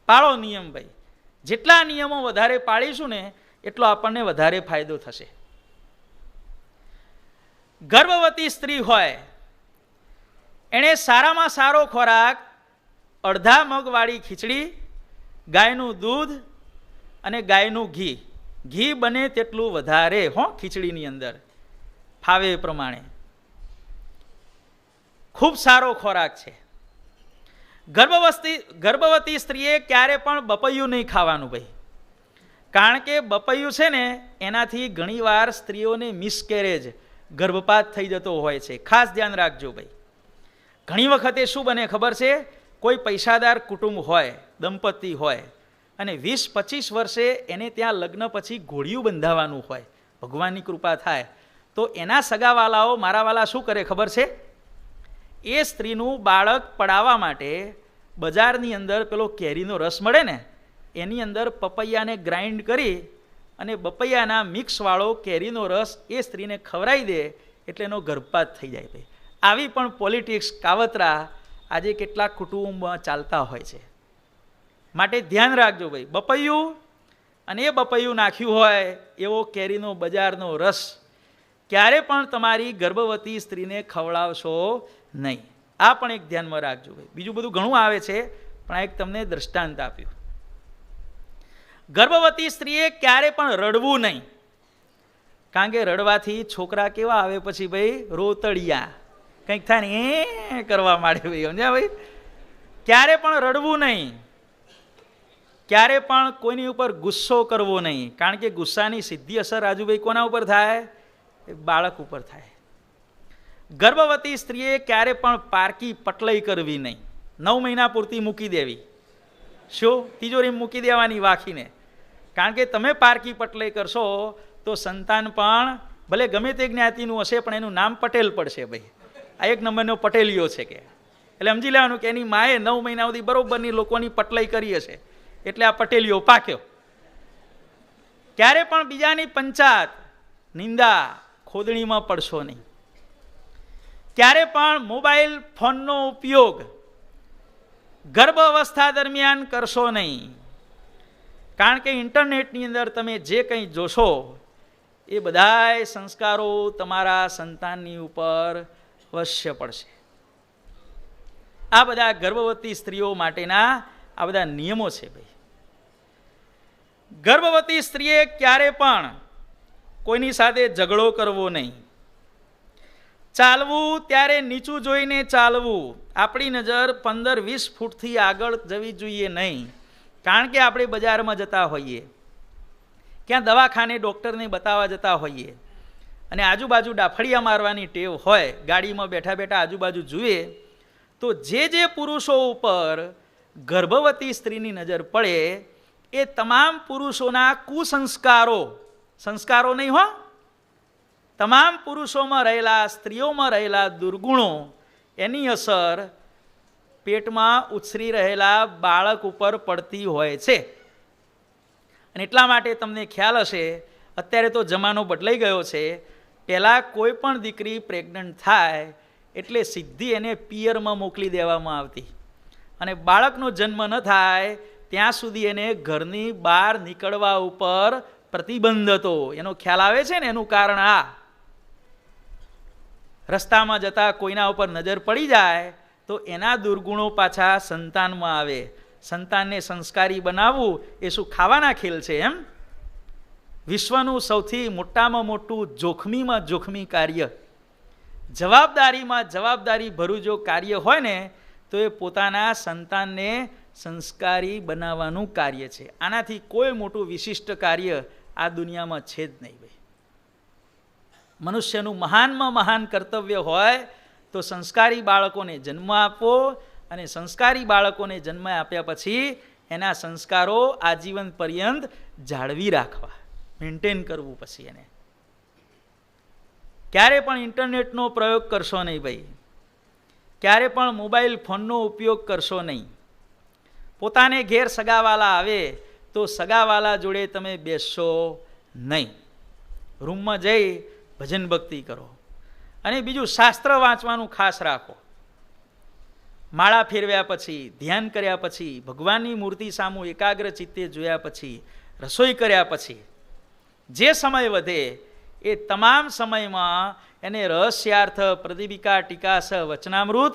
પાળો નિયમ ભાઈ. જેટલા નિયમો વધારે પાળીશું ને એટલો આપણને વધારે ફાયદો થશે. ગર્ભવતી સ્ત્રી હોય એણે સારામાં સારો ખોરાક અડધા મગવાળી ખીચડી, ગાયનું દૂધ અને ગાયનું ઘી. ઘી બને તેટલું વધારે ખીચડીની અંદર ફાવે એ પ્રમાણે. ખૂબ સારો ખોરાક છે. ગર્ભવતી સ્ત્રીએ ક્યારે પણ બપૈયું નહીં ખાવાનું ભાઈ. કારણ કે બપૈયું છે ને એનાથી ઘણીવાર સ્ત્રીઓને મિસકેરેજ, ગર્ભપાત થઈ જતો હોય છે. ખાસ ધ્યાન રાખજો ભાઈ. ઘણી વખતે શું બને ખબર છે? કોઈ પૈસાદાર કુટુંબ હોય, દંપતી હોય, અને 20-25 વર્ષે એને ત્યાં લગ્ન પછી ઘોડિયું બંધાવવાનું હોય, ભગવાનની કૃપા થાય તો એના સગાવાલાઓ, મારાવાલા શું કરે ખબર છે? એ સ્ત્રીનું બાળક પડાવવા માટે બજારની અંદર પેલો કેરીનો રસ મળે ને, એની અંદર પપૈયાને ગ્રાઇન્ડ કરી અને બપૈયાના મિક્સવાળો કેરીનો રસ એ સ્ત્રીને ખવડાવી દે એટલે એનો ગર્ભપાત થઈ જાય ભાઈ. આવી પણ પોલિટિક્સ, કાવતરા આજે કેટલાક કુટુંબમાં ચાલતા હોય છે. માટે ધ્યાન રાખજો ભાઈ. બપૈયું અને એ બપૈયું નાખ્યું હોય એવો કેરીનો બજારનો રસ ક્યારે પણ તમારી ગર્ભવતી સ્ત્રીને ખવડાવશો નહીં. આ પણ એક ધ્યાનમાં રાખજો ભાઈ. બીજું બધું ઘણું આવે છે પણ આ એક તમને દ્રષ્ટાંત આપ્યું. ગર્ભવતી સ્ત્રીએ ક્યારે પણ રડવું નહીં. કારણ કે રડવાથી છોકરા કેવા આવે પછી ભાઈ? રોતડિયા કંઈક થાય ને એ કરવા માંડે ભાઈ. સમજ્યા ભાઈ? ક્યારે પણ રડવું નહીં. ક્યારે પણ કોઈની ઉપર ગુસ્સો કરવો નહીં. કારણ કે ગુસ્સાની સીધી અસર રાજુભાઈ કોના ઉપર થાય? બાળક ઉપર થાય. ગર્ભવતી સ્ત્રીએ ક્યારે પણ પારકી પટલાઈ કરવી નહીં. 9 મહિના પૂરતી મૂકી દેવી. શું? તિજોરી મૂકી દેવાની વાખીને. કારણ કે તમે પારકી પટલાઈ કરશો તો સંતાન પણ ભલે ગમે તે જ્ઞાતિનું હશે પણ એનું નામ પટેલ પડશે ભાઈ. આ 1 નંબરનો પટેલિયો છે કે. એટલે સમજી લેવાનું કે એની માએ 9 મહિના સુધી બરોબરની લોકોની પટલાઈ કરી હશે એટલે આ પટેલિયો પાક્યો. ક્યારે પણ બીજાની પંચાત, નિંદા, ખોદણીમાં પડશો નહીં. ક્યારે પણ મોબાઈલ ફોનનો ઉપયોગ ગર્ભ અવસ્થા દરમિયાન કરશો નહીં. કારણ કે ઇન્ટરનેટની અંદર તમે જે કંઈ જોશો એ બધાય સંસ્કારો તમારા સંતાનની ઉપર અવશ્ય પડશે. આ બધા ગર્ભવતી સ્ત્રીઓ માટેના આ બધા નિયમો છે ભાઈ. ગર્ભવતી સ્ત્રીએ ક્યારે પણ કોઈની સાથે ઝઘડો કરવો નહીં. ચાલવું ત્યારે નીચું જોઈને ચાલવું. આપણી નજર 15-20 ફૂટથી આગળ જવી જોઈએ નહીં. કારણ કે આપણે બજારમાં જતા હોઈએ, ક્યાં દવાખાને ડૉક્ટરને બતાવવા જતા હોઈએ અને આજુબાજુ ડાફડિયા મારવાની ટેવ હોય, ગાડીમાં બેઠા બેઠા આજુબાજુ જુએ, તો જે પુરુષો ઉપર ગર્ભવતી સ્ત્રીની નજર પડે એ તમામ પુરુષોના કુસંસ્કારો, સંસ્કારો નહીં હો, તમામ પુરુષોમાં રહેલા, સ્ત્રીઓમાં રહેલા દુર્ગુણો, એની અસર પેટમાં ઉછરી રહેલા બાળક ઉપર પડતી હોય છે. અને એટલા માટે તમને ખ્યાલ હશે, અત્યારે તો જમાનો બદલાઈ ગયો છે. પહેલાં કોઈ પણ દીકરી પ્રેગ્નન્ટ થાય એટલે સીધી એને પિયરમાં મોકલી દેવામાં આવતી અને બાળકનો જન્મ ન થાય ત્યાં સુધી એને ઘરની બહાર નીકળવા ઉપર પ્રતિબંધ હતો. એનો ખ્યાલ આવે છે ને? એનું કારણ આ, રસ્તામાં જતા કોઈના ઉપર નજર પડી જાય તો એના દુર્ગુણો પાછા સંતાનમાં આવે. સંતાનને સંસ્કારી બનાવવું એ શું ખાવાના ખેલ છે એમ? વિશ્વનું સૌથી મોટામાં મોટું જોખમીમાં જોખમી કાર્ય, જવાબદારીમાં જવાબદારી ભરું જો કાર્ય હોય ને તો એ પોતાના સંતાનને સંસ્કારી બનાવવાનું કાર્ય છે. આનાથી કોઈ મોટું વિશિષ્ટ કાર્ય આ દુનિયામાં છે જ નહીં ભાઈ. મનુષ્યનું મહાનમાં મહાન કર્તવ્ય હોય તો સંસ્કારી બાળકોને જન્મ આપવો અને સંસ્કારી બાળકોને જન્મ આપ્યા પછી એના સંસ્કારો આજીવન પર્યંત જાળવી રાખવા, મેન્ટેન કરવું. પછી એને ક્યારે પણ ઇન્ટરનેટનો પ્રયોગ કરશો નહીં ભાઈ, ક્યારે પણ મોબાઈલ ફોનનો ઉપયોગ કરશો નહીં. પોતાને ઘેર સગાવાલા આવે તો સગાવાલા જોડે તમે બેસશો નહીં. રૂમમાં જઈ ભજન ભક્તિ કરો. અને બીજું, શાસ્ત્ર વાંચવાનું ખાસ રાખો. માળા ફેરવ્યા પછી, ધ્યાન કર્યા પછી, ભગવાનની મૂર્તિ સામું એકાગ્ર ચિત્તે જોયા પછી, રસોઈ કર્યા પછી જે સમય વધે એ તમામ સમયમાં એને રહસ્યાર્થ, પ્રદીપિકા, ટીકાસ, વચનામૃત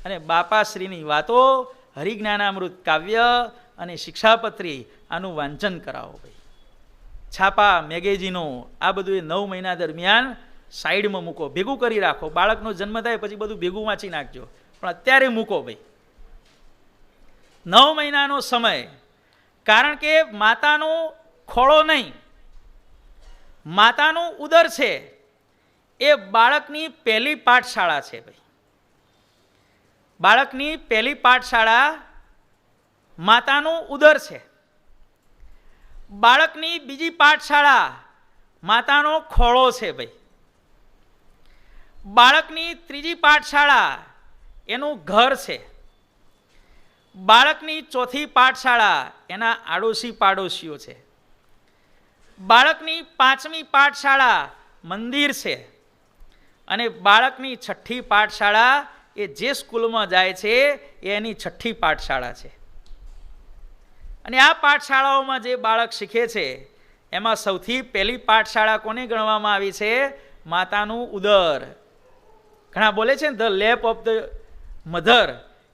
અને બાપાશ્રીની વાતો, હરિજ્ઞાનામૃત કાવ્ય અને શિક્ષાપત્રી આનું વાંચન કરાવો ભાઈ. છાપા, મેગેઝીનો આ બધું એ 9 મહિના દરમિયાન સાઈડમાં મૂકો, ભેગું કરી રાખો. બાળકનો જન્મ થાય પછી બધું ભેગું વાંચી નાખજો, પણ અત્યારે મૂકો ભાઈ. 9 મહિનાનો સમય, કારણ કે માતાનો ખોળો નહીં, માતાનું ઉદર છે એ બાળકની પહેલી પાઠશાળા છે ભાઈ. બાળકની પહેલી પાઠશાળા માતાનું ઉદર છે. બાળકની બીજી પાઠશાળા માતાનો ખોળો છે ભાઈ. બાળકની ત્રીજી પાઠશાળા એનું ઘર છે. બાળકની ચોથી પાઠશાળા એના આડોશી પાડોશીઓ છે. બાળકની 5મી પાઠશાળા મંદિર છે. અને બાળકની 6ઠ્ઠી પાઠશાળા એ જે સ્કૂલમાં જાય છે એ એની 6ઠ્ઠી પાઠશાળા છે. અને આ પાઠશાળાઓમાં જે બાળક શીખે છે એમાં સૌથી પહેલી પાઠશાળા કોને ગણવામાં આવી છે? માતાનું ઉદર. ઘણા બોલે છે ને, the lap of the mother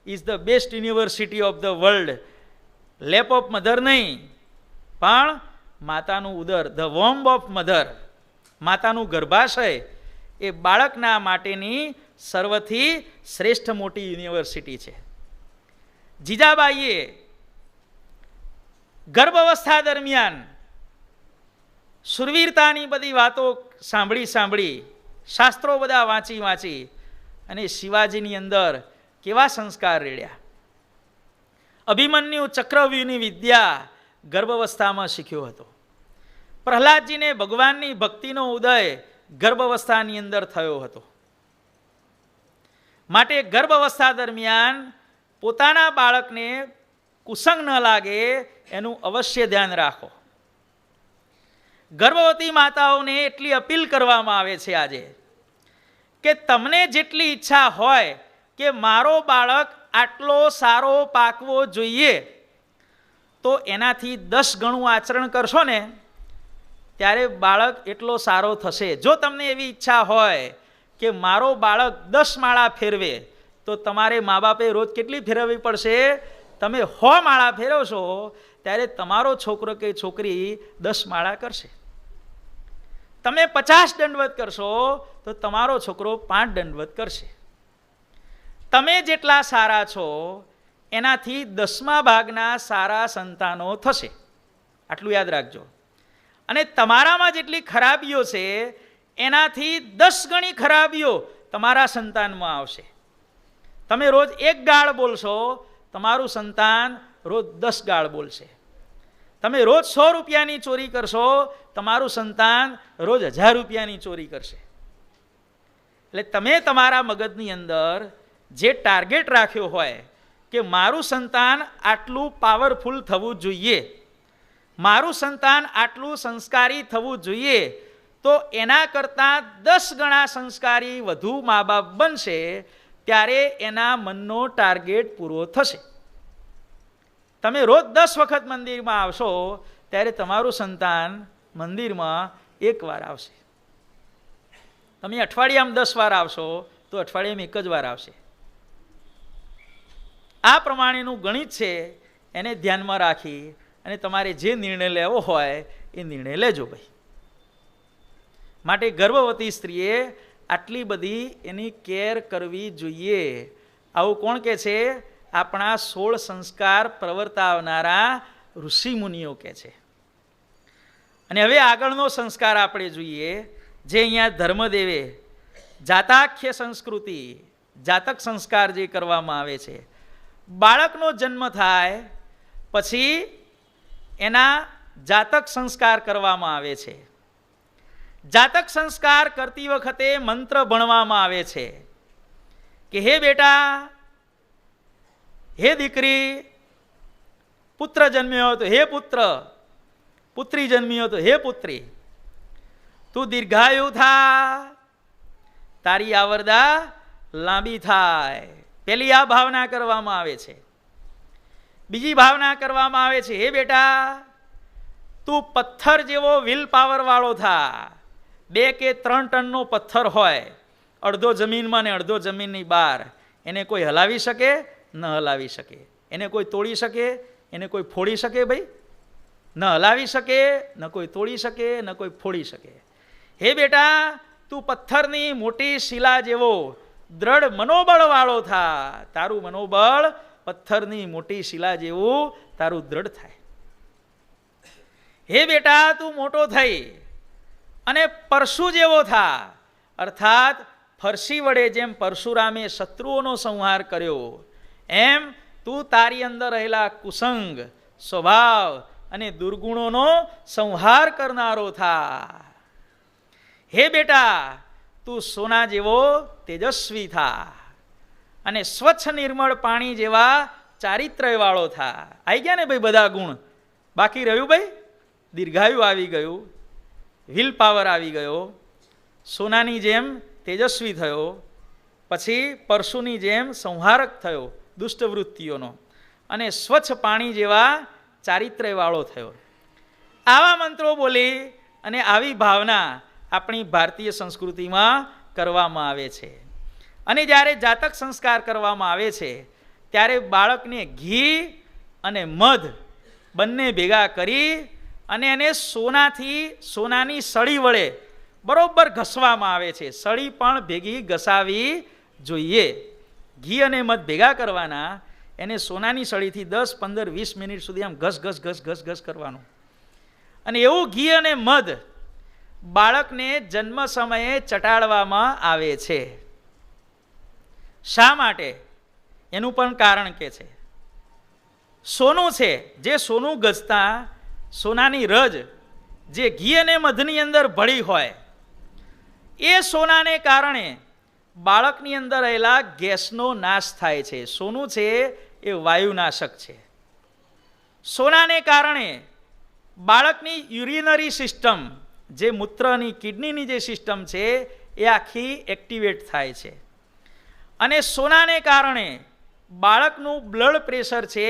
is the best university of the world. Lap of mother નહીં, પણ માતાનું ઉદર, ધ વોમ્બ ઓફ મધર, માતાનું ગર્ભાશય એ બાળકના માટેની સર્વથી શ્રેષ્ઠ મોટી યુનિવર્સિટી છે. જીજાબાઈએ ગર્ભાવસ્થા દરમિયાન શુરવીરતાની બધી વાતો સાંભળી, શાસ્ત્રો બધા વાંચી અને શિવાજીની અંદર કેવા સંસ્કાર રેડ્યા. અભિમન્યુ ચક્રવ્યૂહની વિદ્યા ગર્ભાવસ્થામાં શીખ્યો હતો. પ્રહલાદજીને ભગવાનની ભક્તિનો ઉદય ગર્ભાવસ્થાની અંદર થયો હતો. માટે ગર્ભાવસ્થા દરમિયાન પોતાના બાળકને કુસંગ ન લાગે એનું અવશ્ય ધ્યાન રાખો. ગર્ભવતી માતાઓને એટલી અપીલ કરવામાં આવે છે આજે કે તમને જેટલી ઈચ્છા હોય કે મારો બાળક આટલો સારો પાકવો જોઈએ, તો એનાથી 10 ગણું આચરણ કરશો ને ત્યારે બાળક એટલો સારો થશે. જો તમને એવી ઈચ્છા હોય કે મારો બાળક 10 માળા ફેરવે, તો તમારે મા બાપે રોજ કેટલી ફેરવવી પડશે? તમે 100 માળા ફેરવશો ત્યારે તમારો છોકરો કે છોકરી 10 માળા કરશે. તમે 50 દંડવત કરશો તો તમારો છોકરો 5 દંડવત કરશે. તમે જેટલા સારા છો એનાથી 10મા ભાગના સારા સંતાનો થશે. આટલું યાદ રાખજો. અને તમારામાં જેટલી ખરાબીઓ છે એનાથી 10 ગણી ખરાબીઓ તમારા સંતાનમાં આવશે. તમે રોજ 1 ગાળ બોલશો, તમારું સંતાન રોજ 10 ગાળ બોલશે. તમે રોજ 100 રૂપિયાની ચોરી કરશો, તમારું સંતાન રોજ 1000 રૂપિયાની ચોરી કરશે. એટલે તમે તમારા મગજની અંદર જે ટાર્ગેટ રાખ્યો હોય કે મારું સંતાન આટલું પાવરફુલ થવું જોઈએ, મારું સંતાન આટલું સંસ્કારી થવું જોઈએ, તો એના કરતાં 10 ગણા સંસ્કારી વધુ મા બાપ બનશે, ત્યારે એના મનનો ટાર્ગેટ પૂરો થશે. તમે રોજ 10 વખત મંદિરમાં આવશો ત્યારે તમારું સંતાન મંદિરમાં 1 વાર આવશે. તમે અઠવાડિયામાં 10 વાર આવશો તો અઠવાડિયામાં 1 જ વાર આવશે. આ પ્રમાણેનું ગણિત છે, એને ધ્યાનમાં રાખી અને તમારે જે નિર્ણય લેવો હોય એ નિર્ણય લેજો ભાઈ. માટે ગર્ભવતી સ્ત્રીએ આટલી બધી એની કેર કરવી જોઈએ. આવું કોણ કે છે? આપણા 16 સંસ્કાર પ્રવર્તાવનારા ઋષિમુનિઓ કે છે. અને હવે આગળનો સંસ્કાર આપણે જોઈએ, જે અહીંયા ધર્મદેવે જાતાખ્ય સંસ્કૃતિ, જાતક સંસ્કાર જે કરવામાં આવે છે. બાળકનો જન્મ થાય પછી એના જાતક સંસ્કાર કરવામાં આવે છે. જાતક સંસ્કાર કરતી વખતે મંત્ર ભણવામાં આવે છે કે હે બેટા, હે દીકરી, પુત્ર જન્મ્યો હોય તો હે પુત્ર, પુત્રી જન્મી હોય તો હે પુત્રી, તું દીર્ઘાયુ થા, તારી આવરદા લાંબી થાય. પેલી આ ભાવના કરવામાં આવે છે. બીજી ભાવના કરવામાં આવે છે, હે બેટા, તું પથ્થર જેવો વિલ પાવર વાળો થા. 2 કે 3 ટનનો પથ્થર હોય, અડધો જમીનમાં ને અડધો જમીનની બહાર, એને કોઈ હલાવી શકે? ન હલાવી શકે. એને કોઈ તોડી શકે? એને કોઈ ફોડી શકે? ભાઈ, ન હલાવી શકે, ન કોઈ તોડી શકે, ન કોઈ ફોડી શકે. હે બેટા, તું પથ્થરની મોટી શિલા જેવો દ્રઢ મનોબળ વાળો થા. તારું મનોબળ પથ્થરની મોટી શિલા જેવું તારું દ્રઢ થાય. હે બેટા, તું મોટો થઈ અને પરશુ જેવો થા, અર્થાત ફરસી વડે જેમ પરશુરામે શત્રુઓનો સંહાર કર્યો, એમ તું તારી અંદર રહેલા કુસંગ સ્વભાવ અને દુર્ગુણોનો સંહાર કરનારો થા. હે બેટા, તું સોના જેવો તેજસ્વી થા અને સ્વચ્છ નિર્મળ પાણી જેવા ચારિત્ર્ય વાળો થા. આવી ગયા ને ભાઈ બધા ગુણ? બાકી રહ્યું ભાઈ? દીર્ઘાયુ આવી ગયું, વિલ પાવર આવી ગયો, સોનાની જેમ તેજસ્વી થયો, પછી પરશુની જેમ સંહારક થયો દુષ્ટ વૃત્તિઓનો, અને સ્વચ્છ પાણી જેવા ચારિત્ર્ય વાળો થયો. આવા મંત્રો બોલી અને આવી ભાવના આપણી ભારતીય સંસ્કૃતિમાં કરવામાં આવે છે. અને જ્યારે જાતક સંસ્કાર કરવામાં આવે છે ત્યારે બાળકને ઘી અને મધ બંને ભેગા કરી અને એને સોનાની સળી વડે બરોબર ઘસવામાં આવે છે. સળી પણ ભેગી ઘસાવી જોઈએ. ઘી અને મધ ભેગા કરવાના, એને સોનાની સળીથી 10, 15, 20 મિનિટ સુધી આમ ઘસ ઘસ ઘસ ઘસ ઘસ કરવાનું. અને એવું ઘી અને મધ બાળકને જન્મ સમયે ચટાડવામાં આવે છે. શા માટે? એનું પણ કારણ કે છે. સોનું છે, જે સોનું ગજતા સોનાની રજ જે ઘી અને મધની અંદર ભળી હોય, એ સોનાને કારણે બાળકની અંદર રહેલા ગેસનો નાશ થાય છે. સોનું છે એ વાયુનાશક છે. સોનાને કારણે બાળકની યુરિનરી સિસ્ટમ, જે મૂત્રની કિડનીની જે સિસ્ટમ છે એ આખી એક્ટિવેટ થાય છે. અને સોનાને કારણે બાળકનું બ્લડ પ્રેશર છે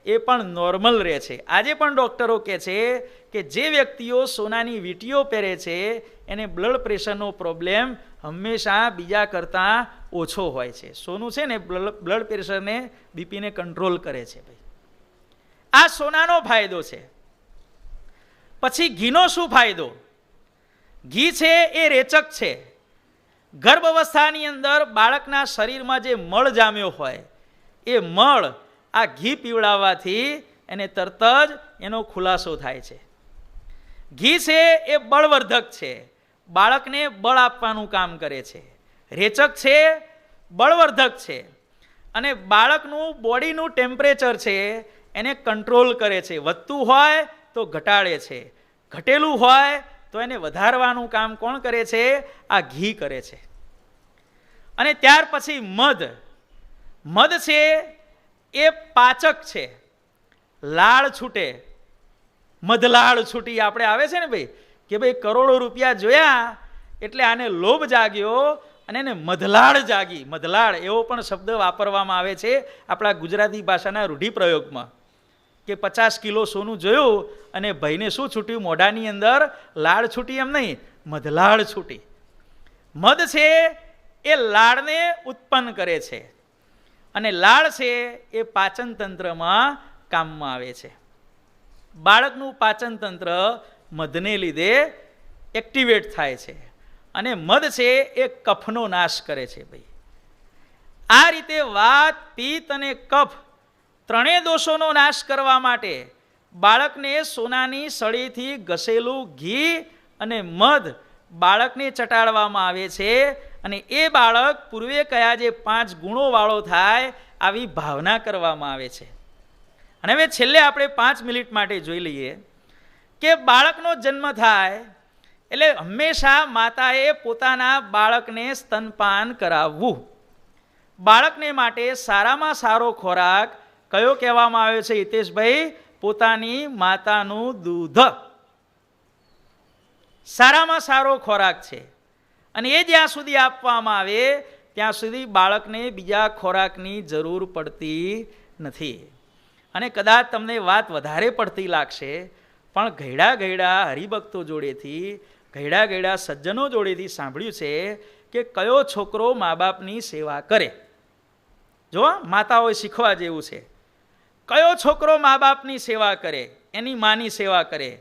એ પણ નોર્મલ રહે છે. આજે પણ ડૉક્ટરો કહે છે કે જે વ્યક્તિઓ સોનાની વીંટીઓ પહેરે છે એને બ્લડ પ્રેશરનો પ્રોબ્લેમ હંમેશા બીજા કરતાં ઓછો હોય છે. સોનું છે ને બ્લડ પ્રેશરને, બીપીને કંટ્રોલ કરે છે. ભાઈ, આ સોનાનો ફાયદો છે. પછી ઘીનો શું ફાયદો? ઘી છે એ રેચક છે. ગર્ભ અવસ્થાની અંદર બાળકના શરીરમાં જે મળ જામ્યો હોય એ મળ આ ઘી પીવડાવવાથી એને તરત જ એનો ખુલાસો થાય છે. ઘી છે એ બળવર્ધક છે, બાળકને બળ આપવાનું કામ કરે છે. રેચક છે, બળવર્ધક છે, અને બાળકનું બોડીનું ટેમ્પરેચર છે એને કંટ્રોલ કરે છે. વધતું હોય તો ઘટાડે છે, ઘટેલું હોય તો એને વધારવાનું કામ કોણ કરે છે? આ ઘી કરે છે. અને ત્યાર પછી મધ. મધ છે એ પાચક છે. લાળ છૂટે, મધલાળ છૂટી આપણે આવે છે ને ભાઈ, કે ભાઈ કરોડો રૂપિયા જોયા એટલે આને લોભ જાગ્યો અને એને મધલાળ જાગી. મધલાળ એવો પણ શબ્દ વાપરવામાં આવે છે આપણા ગુજરાતી ભાષાના રૂઢિપ્રયોગમાં, કે 50 કિલો સોનું જોયું અને ભાઈને શું છૂટ્યું મોઢાની અંદર? લાળ છૂટી. એમ નહીં, મધલાળ છૂટી. મધ છે એ લાળને ઉત્પન્ન કરે છે, અને લાળ છે એ પાચન તંત્રમાં કામમાં આવે છે. બાળકનું પાચન તંત્ર મધને લીધે એક્ટિવેટ થાય છે, અને મધ છે એ કફનો નાશ કરે છે. ભાઈ, આ રીતે વાત, પિત્ત અને કફ ત્રણેય દોષોનો નાશ કરવા માટે બાળકને સોનાની સળીથી ઘસેલું ઘી અને મધ બાળકને ચટાડવામાં આવે છે, અને એ બાળક પૂર્વે કયા જે 5 ગુણો વાળો થાય આવી ભાવના કરવામાં આવે છે. અને હવે છેલ્લે આપણે 5 મિનિટ માટે જોઈ લઈએ કે બાળકનો જન્મ થાય એટલે હંમેશા માતાએ પોતાના બાળકને સ્તનપાન કરાવવું. બાળકને માટે સારામાં સારો ખોરાક કયો કહેવામાં આવ્યો છે હિતેશભાઈ? પોતાની માતાનું દૂધ સારામાં સારો ખોરાક છે, અને એ જ્યાં સુધી આપવામાં આવે ત્યાં સુધી બાળકને બીજા ખોરાકની જરૂર પડતી નથી. અને કદાચ તમને વાત વધારે પડતી લાગશે, પણ ઘરડા ઘરડા હરિભક્તો જોડેથી, ઘરડા ઘરડા સજ્જનો જોડેથી સાંભળ્યું છે કે કયો છોકરો મા બાપની સેવા કરે. જો માતાઓએ શીખવા જેવું છે. કયો છોકરો મા બાપની સેવા કરે, એની માની સેવા કરે.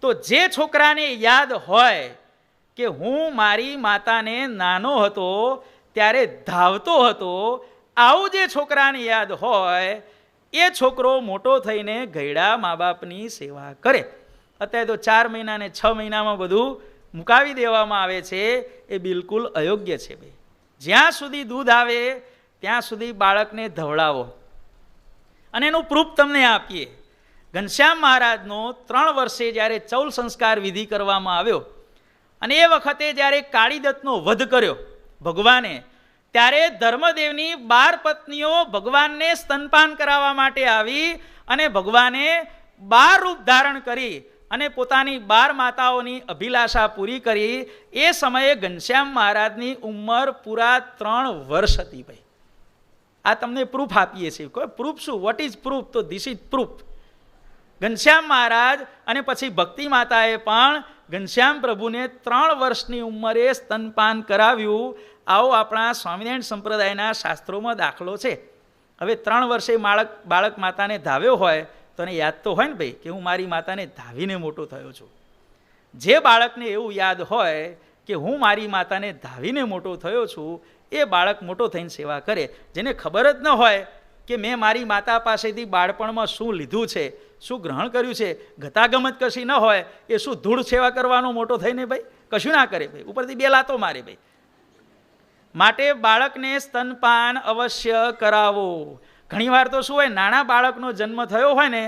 તો જે છોકરાને યાદ હોય કે હું મારી માતાને નાનો હતો ત્યારે ધાવતો હતો, આવું જે છોકરાને યાદ હોય એ છોકરો મોટો થઈને ઘરડા મા બાપની સેવા કરે. અત્યારે તો 4 મહિના ને 6 મહિનામાં બધું મુકાવી દેવામાં આવે છે, એ બિલકુલ અયોગ્ય છે. ભાઈ, જ્યાં સુધી દૂધ આવે ત્યાં સુધી બાળકને ધવડાવો. અને એનું પ્રૂફ તમને આપીએ. ઘનશ્યામ મહારાજનો 3 વર્ષે જ્યારે ચૌલ સંસ્કાર વિધિ કરવામાં આવ્યો, અને એ વખતે જ્યારે કાળીદત્તનો વધ કર્યો ભગવાને, ત્યારે ધર્મદેવની 12 પત્નીઓ ભગવાનને સ્તનપાન કરાવવા માટે આવી, અને ભગવાને 12 રૂપ ધારણ કરી અને પોતાની 12 માતાઓની અભિલાષા પૂરી કરી. એ સમયે ઘનશ્યામ મહારાજની ઉંમર પૂરા 3 વર્ષ હતી. ભાઈ, આ તમને પ્રૂફ આપીએ છીએ. કોઈ પ્રૂફ શું? What is proof? તો this is proof. Ghanshyam Maharaj અને પછી ભક્તિ માતાએ પણ ઘનશ્યામ પ્રભુને 3 વર્ષની ઉંમરે સ્તનપાન કરાવ્યું. આવો આપણા સ્વામિનારાયણ સંપ્રદાયના શાસ્ત્રોમાં દાખલો છે. હવે 3 વર્ષે બાળક માતાને ધાવ્યો હોય તો એને યાદ તો હોય ને ભાઈ કે હું મારી માતાને ધાવીને મોટો થયો છું. જે બાળકને એવું યાદ હોય કે હું મારી માતાને ધાવીને મોટો થયો છું, એ બાળક મોટો થઈને સેવા કરે. જેને ખબર જ ન હોય કે મેં મારી માતા પાસેથી બાળપણમાં શું લીધું છે, શું ગ્રહણ કર્યું છે, ગતાગમત કશી ન હોય, એ શું ધૂળ સેવા કરવાનો મોટો થઈને? ભાઈ, કશું ના કરે. ભાઈ, ઉપરથી 2 લાતો મારે. ભાઈ, માટે બાળકને સ્તનપાન અવશ્ય કરાવો. ઘણીવાર તો શું હોય, નાના બાળકનો જન્મ થયો હોય ને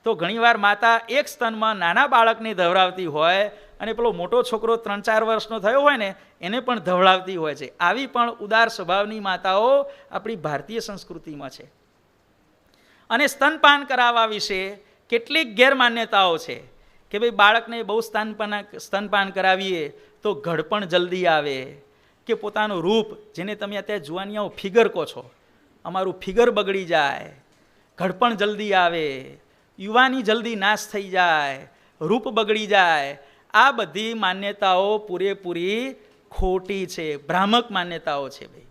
તો ઘણીવાર માતા એક સ્તનમાં નાના બાળકને ધવરાવતી હોય, અને પેલો મોટો છોકરો 3-4 વર્ષનો થયો હોય ને એને પણ ધવડાવતી હોય છે. આવી પણ ઉદાર સ્વભાવની માતાઓ આપણી ભારતીય સંસ્કૃતિમાં છે. અને સ્તનપાન કરાવવા વિશે કેટલીક ગેરમાન્યતાઓ છે કે ભાઈ બાળકને બહુ સ્તનપાન કરાવીએ તો ઘડપણ જલ્દી આવે, કે પોતાનું રૂપ, જેને તમે અત્યારે જુવાનિયાઓ ફિગર કહો છો, અમારું ફિગર બગડી જાય, ઘડપણ જલ્દી આવે, યુવાની જલ્દી નાશ થઈ જાય, રૂપ બગડી જાય. આ બધી માન્યતાઓ પૂરેપૂરી ખોટી છે, ભ્રામક માન્યતાઓ છે. ભાઈ,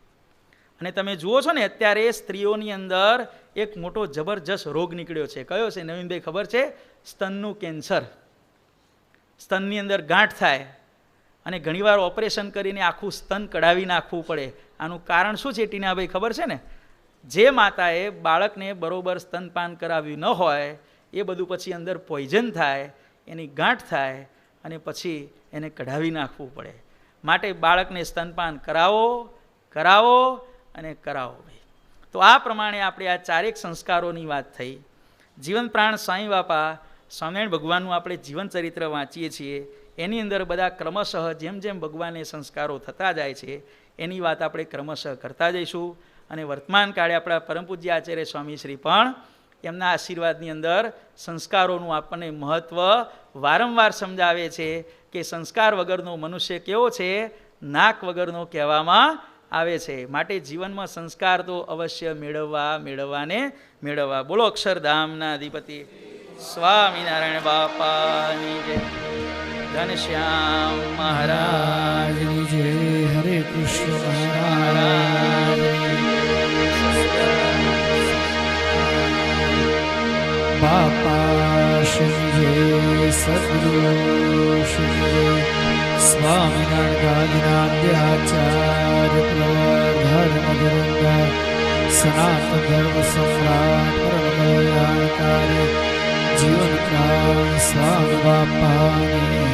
અને તમે જુઓ છો ને અત્યારે સ્ત્રીઓની અંદર એક મોટો જબરજસ્ત રોગ નીકળ્યો છે. કયો છે નવીનભાઈ ખબર છે? સ્તનનું કેન્સર. સ્તનની અંદર ગાંઠ થાય અને ઘણીવાર ઓપરેશન કરીને આખું સ્તન કઢાવી નાખવું પડે. આનું કારણ શું છે ટીનાભાઈ ખબર છે ને? જે માતાએ બાળકને બરોબર સ્તનપાન કરાવ્યું ન હોય એ બધું પછી અંદર પોઈઝન થાય, એની ગાંઠ થાય અને પછી એને કઢાવી નાખવું પડે. માટે બાળકને સ્તનપાન કરાવો, કરાવો અને કરાવો. તો આ પ્રમાણે આપણે આ ચારેક સંસ્કારોની વાત થઈ. જીવન પ્રાણ સ્વામી બાપા સ્વામિનારાયણ ભગવાનનું આપણે જીવન ચરિત્ર વાંચીએ છીએ, એની અંદર બધા ક્રમશઃ જેમ જેમ ભગવાનને સંસ્કારો થતા જાય છે એની વાત આપણે ક્રમશઃ કરતા જઈશું. અને વર્તમાન કાળે આપણા પરમ પૂજ્ય આચાર્ય સ્વામીશ્રી પણ એમના આશીર્વાદની અંદર સંસ્કારોનું આપણને મહત્ત્વ વારંવાર સમજાવે છે કે સંસ્કાર વગરનો મનુષ્ય કેવો છે? નાક વગરનો કહેવામાં આવે છે. માટે જીવનમાં સંસ્કાર તો અવશ્ય મેળવવા. બોલો અક્ષરધામના અધિપતિ સ્વામિનારાયણ બાપાની જય. ઘનશ્યામ મહારાજની જય. હરે કૃષ્ણ મહારાજ. બાપા શ્રી જય. સદગુરુ શ્રી જય. સ્વામિનારાયણ ગાદીનાદ્યાચાર્ય પ્રવર ધર્મ સનાતન ધર્મ સમ્રાટ પરમ કલ્યાણકારી જીવન પ્રાણ સ્વામી બાપાની